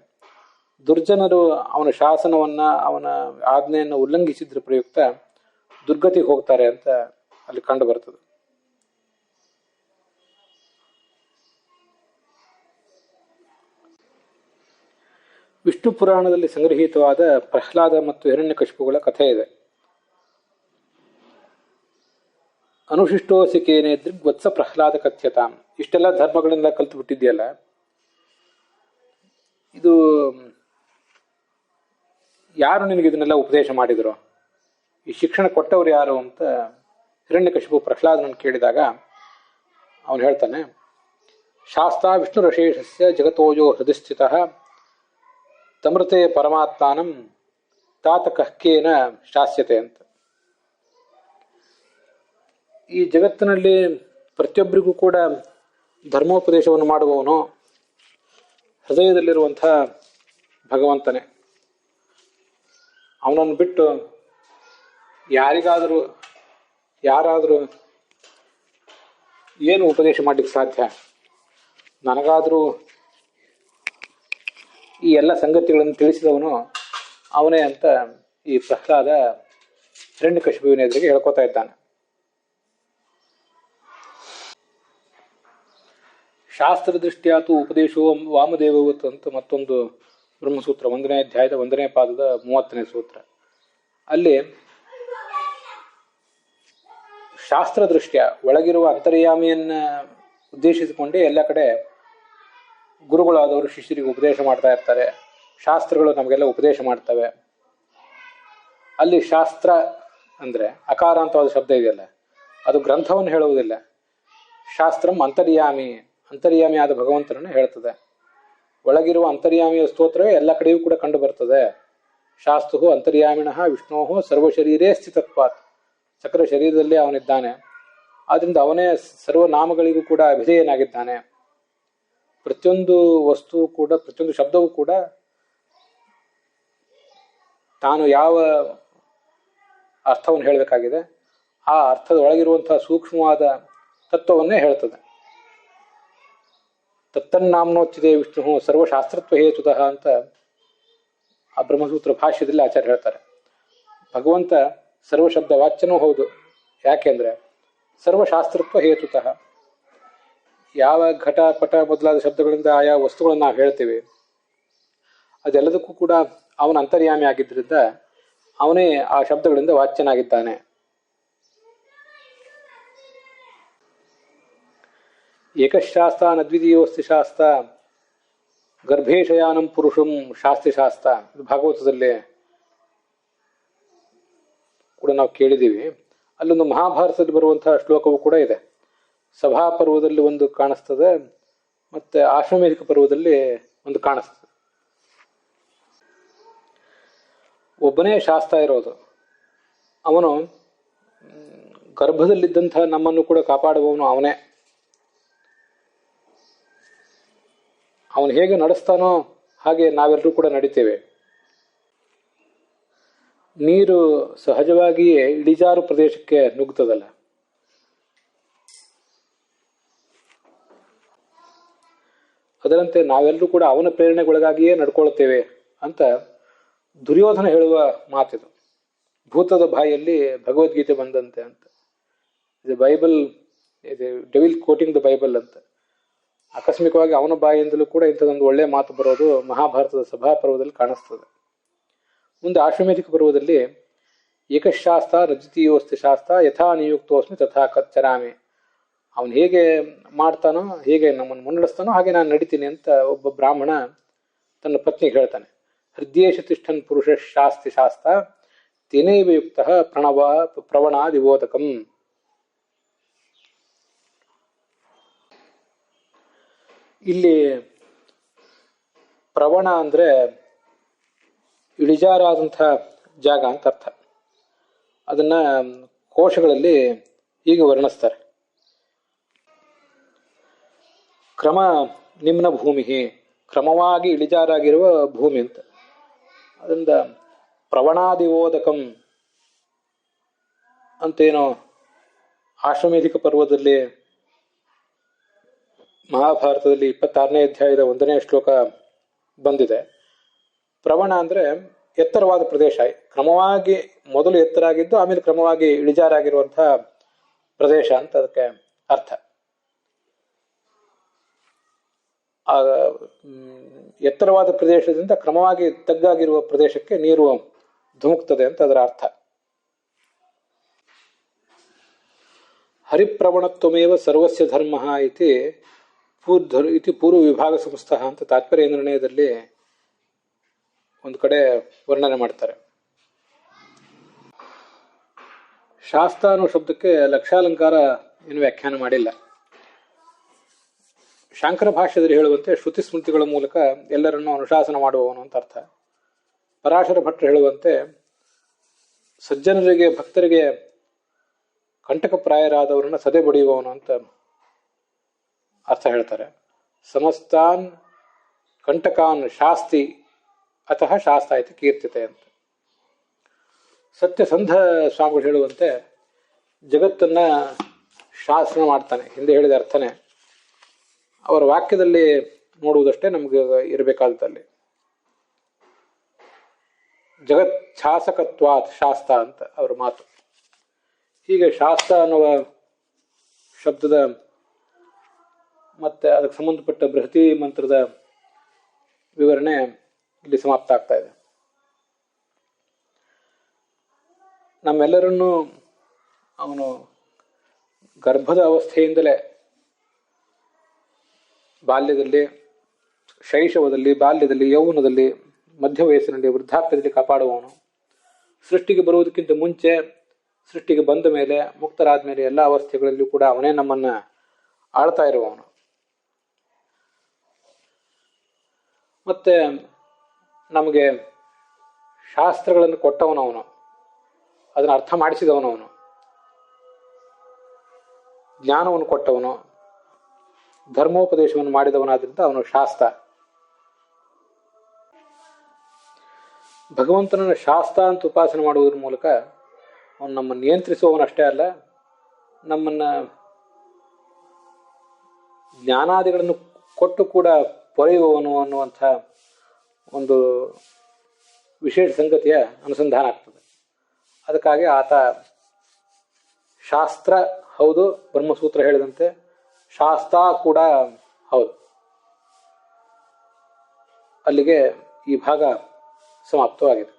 ದುರ್ಜನರು ಅವನ ಶಾಸನವನ್ನ, ಅವನ ಆಜ್ಞೆಯನ್ನು ಉಲ್ಲಂಘಿಸಿದ್ರ ಪ್ರಯುಕ್ತ ದುರ್ಗತಿಗೆ ಹೋಗ್ತಾರೆ ಅಂತ ಅಲ್ಲಿ ಕಂಡು ಬರ್ತದೆ. ವಿಷ್ಣು ಪುರಾಣದಲ್ಲಿ ಸಂಗ್ರಹೀತವಾದ ಪ್ರಹ್ಲಾದ ಮತ್ತು ಹಿರಣ್ಯಕಶಿಪುಗಳ ಕಥೆ ಇದೆ. ಅನುಶಿಷ್ಟೋಸಿಕೇನೆ ದೃಗ್ವತ್ಸ ಪ್ರಹ್ಲಾದ ಕಥ್ಯತಾಂ. ಇಷ್ಟೆಲ್ಲ ಧರ್ಮಗಳನ್ನೆಲ್ಲ ಕಲ್ತು ಬಿಟ್ಟಿದೆಯಲ್ಲ, ಇದು ಯಾರು ನಿನಗೆ ಇದನ್ನೆಲ್ಲ ಉಪದೇಶ ಮಾಡಿದ್ರು, ಈ ಶಿಕ್ಷಣ ಕೊಟ್ಟವ್ರು ಯಾರು ಅಂತ ಹಿರಣ್ಯಕಶಿಪು ಪ್ರಹ್ಲಾದನನ್ನು ಕೇಳಿದಾಗ ಅವನು ಹೇಳ್ತಾನೆ, ಶಾಸ್ತ್ರ ವಿಷ್ಣುರಶೇಷಸ್ಯ ಜಗತೋಜೋ ಹೃದಯಸ್ಥಿತಃ ತಮೃತೆ ಪರಮಾತ್ಮಾನಂ ತಾತ ಕಹ್ಕೇನ ಶಾಸ್ಯತೆ ಅಂತ. ಈ ಜಗತ್ತಿನಲ್ಲಿ ಪ್ರತಿಯೊಬ್ಬರಿಗೂ ಕೂಡ ಧರ್ಮೋಪದೇಶವನ್ನು ಮಾಡುವವನು ಹೃದಯದಲ್ಲಿರುವಂಥ ಭಗವಂತನೇ. ಅವನನ್ನು ಬಿಟ್ಟು ಯಾರಾದರೂ ಏನು ಉಪದೇಶ ಮಾಡಲಿಕ್ಕೆ ಸಾಧ್ಯ? ನನಗಾದರೂ ಈ ಎಲ್ಲ ಸಂಗತಿಗಳನ್ನು ತಿಳಿಸಿದವನು ಅವನೇ ಅಂತ ಈ ಪ್ರಹ್ಲಾದ ಹಿರಣ್ಯಕಶಿಪುವಿನ ಎದುರಿಗೆ ಹೇಳ್ಕೊತಾ ಇದ್ದಾನೆ. ಶಾಸ್ತ್ರ ದೃಷ್ಟಿಯಾತು ಉಪದೇಶೋ ವಾಮದೇವವತ್ ಅಂತ ಮತ್ತೊಂದು ಬ್ರಹ್ಮಸೂತ್ರ 1ನೇ ಅಧ್ಯಾಯದ 1ನೇ ಪಾದದ 30ನೇ ಸೂತ್ರ. ಅಲ್ಲಿ ಶಾಸ್ತ್ರ ದೃಷ್ಟಿಯ ಒಳಗಿರುವ ಅಂತರ್ಯಾಮಿಯನ್ನ ಉದ್ದೇಶಿಸಿಕೊಂಡೇ ಎಲ್ಲ ಕಡೆ ಗುರುಗಳಾದವರು ಶಿಷ್ಯರಿಗೆ ಉಪದೇಶ ಮಾಡ್ತಾ ಇರ್ತಾರೆ. ಶಾಸ್ತ್ರಗಳು ನಮಗೆಲ್ಲ ಉಪದೇಶ ಮಾಡ್ತವೆ. ಅಲ್ಲಿ ಶಾಸ್ತ್ರ ಅಂದ್ರೆ ಅಕಾರಾಂತವಾದ ಶಬ್ದ ಇದೆಯಲ್ಲ, ಅದು ಗ್ರಂಥವನ್ನು ಹೇಳುವುದಿಲ್ಲ. ಶಾಸ್ತ್ರಂ ಅಂತರ್ಯಾಮಿ ಆದ ಭಗವಂತನನ್ನು ಹೇಳ್ತದೆ. ಒಳಗಿರುವ ಅಂತರ್ಯಾಮಿಯ ಸ್ತೋತ್ರವೇ ಎಲ್ಲ ಕಡೆಯೂ ಕೂಡ ಕಂಡು ಬರ್ತದೆ. ಶಾಸ್ತ್ರು ಅಂತರ್ಯಾಮಿಣಃ ವಿಷ್ಣೋ ಸರ್ವಶರೀರೇ ಸ್ಥಿತತ್ವಾತ್, ಸಕಲ ಶರೀರದಲ್ಲಿ ಅವನಿದ್ದಾನೆ. ಆದ್ರಿಂದ ಅವನೇ ಸರ್ವನಾಮಗಳಿಗೂ ಕೂಡ ಅಭಿಧೇಯನಾಗಿದ್ದಾನೆ. ಪ್ರತಿಯೊಂದು ವಸ್ತು ಕೂಡ, ಪ್ರತಿಯೊಂದು ಶಬ್ದವೂ ಕೂಡ ತಾನು ಯಾವ ಅರ್ಥವನ್ನು ಹೇಳಬೇಕಾಗಿದೆ ಆ ಅರ್ಥದ ಒಳಗಿರುವಂತಹ ಸೂಕ್ಷ್ಮವಾದ ತತ್ವವನ್ನೇ ಹೇಳ್ತದೆ. ತತ್ತನ್ನಾಮ್ನೋಚ್ಚಿದೆ ವಿಷ್ಣು ಸರ್ವಶಾಸ್ತ್ರತ್ವ ಹೇತುತಃ ಅಂತ ಆ ಬ್ರಹ್ಮಸೂತ್ರ ಭಾಷ್ಯದಲ್ಲಿ ಆಚಾರ್ಯ ಹೇಳ್ತಾರೆ. ಭಗವಂತ ಸರ್ವಶಬ್ದ ವಾಚ್ಯನೂ ಹೌದು. ಯಾಕೆಂದ್ರೆ ಸರ್ವಶಾಸ್ತ್ರತ್ವ ಹೇತುತಃ, ಯಾವ ಘಟ ಪಟ ಮೊದಲಾದ ಶಬ್ದಗಳಿಂದ ಆಯಾ ವಸ್ತುಗಳನ್ನು ನಾವು ಹೇಳ್ತೀವಿ ಅದೆಲ್ಲದಕ್ಕೂ ಕೂಡ ಅವನ ಅಂತರ್ಯಾಮಿ ಆಗಿದ್ದರಿಂದ ಅವನೇ ಆ ಶಬ್ದಗಳಿಂದ ವಾಚ್ಯನಾಗಿದ್ದಾನೆ. ಏಕಶಾಸ್ತ್ರ ನದ್ವಿತೀಯೋಸ್ತಿ ಶಾಸ್ತ್ರ ಗರ್ಭೇಶಯಾನಂ ಪುರುಷಂ ಶಾಸ್ತಿ ಶಾಸ್ತ್ರ, ಇದು ಭಾಗವತದಲ್ಲಿ ಕೂಡ ನಾವು ಕೇಳಿದ್ದೀವಿ. ಅಲ್ಲೊಂದು ಮಹಾಭಾರತದಲ್ಲಿ ಬರುವಂತಹ ಶ್ಲೋಕವೂ ಕೂಡ ಇದೆ. ಸಭಾ ಪರ್ವದಲ್ಲಿ ಒಂದು ಕಾಣಿಸ್ತದೆ, ಮತ್ತೆ ಆಶ್ವಮೇಧಿಕ ಪರ್ವದಲ್ಲಿ ಒಂದು ಕಾಣಿಸ್ತದೆ. ಒಬ್ಬನೇ ಶಾಸ್ತ್ರ ಇರೋದು. ಅವನು ಗರ್ಭದಲ್ಲಿದ್ದಂಥ ನಮ್ಮನ್ನು ಕೂಡ ಕಾಪಾಡುವವನು ಅವನೇ. ಅವನು ಹೇಗೆ ನಡೆಸ್ತಾನೋ ಹಾಗೆ ನಾವೆಲ್ಲರೂ ಕೂಡ ನಡಿತೇವೆ. ನೀರು ಸಹಜವಾಗಿಯೇ ಇಳಿಜಾರು ಪ್ರದೇಶಕ್ಕೆ ನುಗ್ತದಲ್ಲ, ಅದರಂತೆ ನಾವೆಲ್ಲರೂ ಕೂಡ ಅವನ ಪ್ರೇರಣೆಗೊಳಗಾಗಿಯೇ ನಡ್ಕೊಳ್ತೇವೆ ಅಂತ ದುರ್ಯೋಧನ ಹೇಳುವ ಮಾತಿದು. ಭೂತದ ಬಾಯಲ್ಲಿ ಭಗವದ್ಗೀತೆ ಬಂದಂತೆ ಅಂತ. ಇದು ಬೈಬಲ್, ಇದು ಡೆವಿಲ್ ಕೋಟಿಂಗ್ ದ ಬೈಬಲ್ ಅಂತ. ಆಕಸ್ಮಿಕವಾಗಿ ಅವನ ಬಾಯಿಂದಲೂ ಕೂಡ ಇಂಥದೊಂದು ಒಳ್ಳೆಯ ಮಾತು ಬರೋದು ಮಹಾಭಾರತದ ಸಭಾಪರ್ವದಲ್ಲಿ ಕಾಣಿಸ್ತದೆ. ಮುಂದೆ ಆಶ್ವಮೇಧಿಕ ಪರ್ವದಲ್ಲಿ ಏಕಶಾಸ್ತ್ರ ರಜತೀಯೋಸ್ತಿ ಶಾಸ್ತ್ರ ಯಥಾ ನಿಯುಕ್ತೋಸ್ಮಿ ತಥಾ ಕಚ್ಚರಾಮಿ, ಅವನು ಹೇಗೆ ಮಾಡ್ತಾನೋ, ಹೇಗೆ ನಮ್ಮನ್ನು ಮುನ್ನಡೆಸ್ತಾನೋ ಹಾಗೆ ನಾನು ನಡಿತೀನಿ ಅಂತ ಒಬ್ಬ ಬ್ರಾಹ್ಮಣ ತನ್ನ ಪತ್ನಿಗೆ ಹೇಳ್ತಾನೆ. ಹೃದಯೇಶ ತಿಷ್ಠನ್ ಪುರುಷ ಶಾಸ್ತಿ ಶಾಸ್ತ್ರ ತೇನೈವ ಯುಕ್ತ ಪ್ರವಣಾದಿಬೋಧಕಂ. ಇಲ್ಲಿ ಪ್ರವಣ ಅಂದ್ರೆ ಇಳಿಜಾರಾದಂಥ ಜಾಗ ಅಂತ ಅರ್ಥ. ಅದನ್ನ ಕೋಶಗಳಲ್ಲಿ ಹೀಗೆ ವರ್ಣಿಸ್ತಾರೆ. ಕ್ರಮ ನಿಮ್ನ ಭೂಮಿ, ಕ್ರಮವಾಗಿ ಇಳಿಜಾರಾಗಿರುವ ಭೂಮಿ ಅಂತ. ಅದರಿಂದ ಪ್ರವಣಾದಿಬೋಧಕಂ ಅಂತೇನೋ ಆಶ್ವಮೇಧಿಕ ಪರ್ವದಲ್ಲಿ ಮಹಾಭಾರತದಲ್ಲಿ 26ನೇ ಅಧ್ಯಾಯದ 1ನೇ ಶ್ಲೋಕ ಬಂದಿದೆ. ಪ್ರವಣ ಅಂದ್ರೆ ಎತ್ತರವಾದ ಪ್ರದೇಶ, ಕ್ರಮವಾಗಿ ಮೊದಲು ಎತ್ತರ ಆಗಿದ್ದು ಆಮೇಲೆ ಕ್ರಮವಾಗಿ ಇಳಿಜಾರಾಗಿರುವಂತಹ ಪ್ರದೇಶ ಅಂತ ಅದಕ್ಕೆ ಅರ್ಥ. ಆ ಎತ್ತರವಾದ ಪ್ರದೇಶದಿಂದ ಕ್ರಮವಾಗಿ ತಗ್ಗಾಗಿರುವ ಪ್ರದೇಶಕ್ಕೆ ನೀರು ಧುಮುಕ್ತದೆ ಅಂತ ಅದರ ಅರ್ಥ. ಹರಿಪ್ರವಣತ್ವಮೇವ ಸರ್ವಸ್ಯ ಧರ್ಮ ಇತಿ ಪೂರ್ವ ವಿಭಾಗ ಸಂಸ್ಥಃ ಅಂತ ತಾತ್ಪರ್ಯ ನಿರ್ಣಯದಲ್ಲಿ ಒಂದು ಕಡೆ ವರ್ಣನೆ ಮಾಡ್ತಾರೆ. ಶಾಸ್ತ್ರ ಅನ್ನೋ ಶಬ್ದಕ್ಕೆ ಲಕ್ಷಾಲಂಕಾರ ಏನು ವ್ಯಾಖ್ಯಾನ ಮಾಡಿಲ್ಲ. ಶಾಂಕರ ಭಾಷ್ಯದಲ್ಲಿ ಹೇಳುವಂತೆ ಶ್ರುತಿ ಸ್ಮೃತಿಗಳ ಮೂಲಕ ಎಲ್ಲರನ್ನೂ ಅನುಶಾಸನ ಮಾಡುವವನು ಅಂತ ಅರ್ಥ. ಪರಾಶರ ಭಟ್ರು ಹೇಳುವಂತೆ ಸಜ್ಜನರಿಗೆ ಭಕ್ತರಿಗೆ ಕಂಟಕಪ್ರಾಯರಾದವರನ್ನ ಸದೆ ಬಡಿಯುವವನು ಅಂತ ಅರ್ಥ ಹೇಳ್ತಾರೆ. ಸಮಸ್ತಾನ್ ಕಂಟಕಾನ್ ಶಾಸ್ತಿ ಅತಃ ಶಾಸ್ತ್ರ ಇತಿ ಕೀರ್ತಿತೆ ಅಂತ. ಸತ್ಯಸಂಧ ಸ್ವಾಮಿಗಳು ಹೇಳುವಂತೆ ಜಗತ್ತನ್ನ ಶಾಸನ ಮಾಡ್ತಾನೆ, ಹಿಂದೆ ಹೇಳಿದ ಅರ್ಥನೇ. ಅವರ ವಾಕ್ಯದಲ್ಲಿ ನೋಡುವುದಷ್ಟೇ ನಮ್ಗೆ ಇರಬೇಕಾದಲ್ಲಿ. ಜಗಚ್ಛಾಸಕತ್ವಾತ್ ಶಾಸ್ತ ಅಂತ ಅವರ ಮಾತು. ಹೀಗೆ ಶಾಸ್ತ ಅನ್ನುವ ಶಬ್ದದ ಮತ್ತೆ ಅದಕ್ಕೆ ಸಂಬಂಧಪಟ್ಟ ಬೃಹತಿ ಮಂತ್ರದ ವಿವರಣೆ ಇಲ್ಲಿ ಸಮಾಪ್ತ ಆಗ್ತಾ ಇದೆ. ನಮ್ಮೆಲ್ಲರನ್ನೂ ಅವನು ಗರ್ಭದ ಅವಸ್ಥೆಯಿಂದಲೇ ಬಾಲ್ಯದಲ್ಲಿ, ಶೈಶವದಲ್ಲಿ, ಬಾಲ್ಯದಲ್ಲಿ, ಯೌವನದಲ್ಲಿ, ಮಧ್ಯ ವಯಸ್ಸಿನಲ್ಲಿ, ವೃದ್ಧಾಪ್ಯದಲ್ಲಿ ಕಾಪಾಡುವವನು. ಸೃಷ್ಟಿಗೆ ಬರುವುದಕ್ಕಿಂತ ಮುಂಚೆ, ಸೃಷ್ಟಿಗೆ ಬಂದ ಮೇಲೆ, ಮುಕ್ತರಾದ ಮೇಲೆ ಎಲ್ಲ ಅವಸ್ಥೆಗಳಲ್ಲೂ ಕೂಡ ಅವನೇ ನಮ್ಮನ್ನ ಆಳ್ತಾ ಇರುವವನು. ಮತ್ತೆ ನಮಗೆ ಶಾಸ್ತ್ರಗಳನ್ನು ಕೊಟ್ಟವನವನು, ಅದನ್ನು ಅರ್ಥ ಮಾಡಿಸಿದವನವನು, ಜ್ಞಾನವನ್ನು ಕೊಟ್ಟವನು, ಧರ್ಮೋಪದೇಶವನ್ನು ಮಾಡಿದವನಾದ್ರಿಂದ ಅವನು ಶಾಸ್ತ. ಭಗವಂತನನ್ನು ಶಾಸ್ತ ಅಂತ ಉಪಾಸನೆ ಮಾಡುವುದರ ಮೂಲಕ ಅವನು ನಮ್ಮನ್ನು ನಿಯಂತ್ರಿಸುವವನಷ್ಟೇ ಅಲ್ಲ, ನಮ್ಮನ್ನ ಜ್ಞಾನಾದಿಗಳನ್ನು ಕೊಟ್ಟು ಕೂಡ ಪೊರೆಯುವವನು ಅನ್ನುವಂಥ ಒಂದು ವಿಶೇಷ ಸಂಗತಿಯ ಅನುಸಂಧಾನ ಆಗ್ತದೆ. ಅದಕ್ಕಾಗಿ ಆತ ಶಾಸ್ತ್ರ ಹೌದು, ಬ್ರಹ್ಮಸೂತ್ರ ಹೇಳಿದಂತೆ ಶಾಸ್ತ್ರ ಕೂಡ ಹೌದು. ಅಲ್ಲಿಗೆ ಈ ಭಾಗ ಸಮಾಪ್ತವಾಗಿದೆ.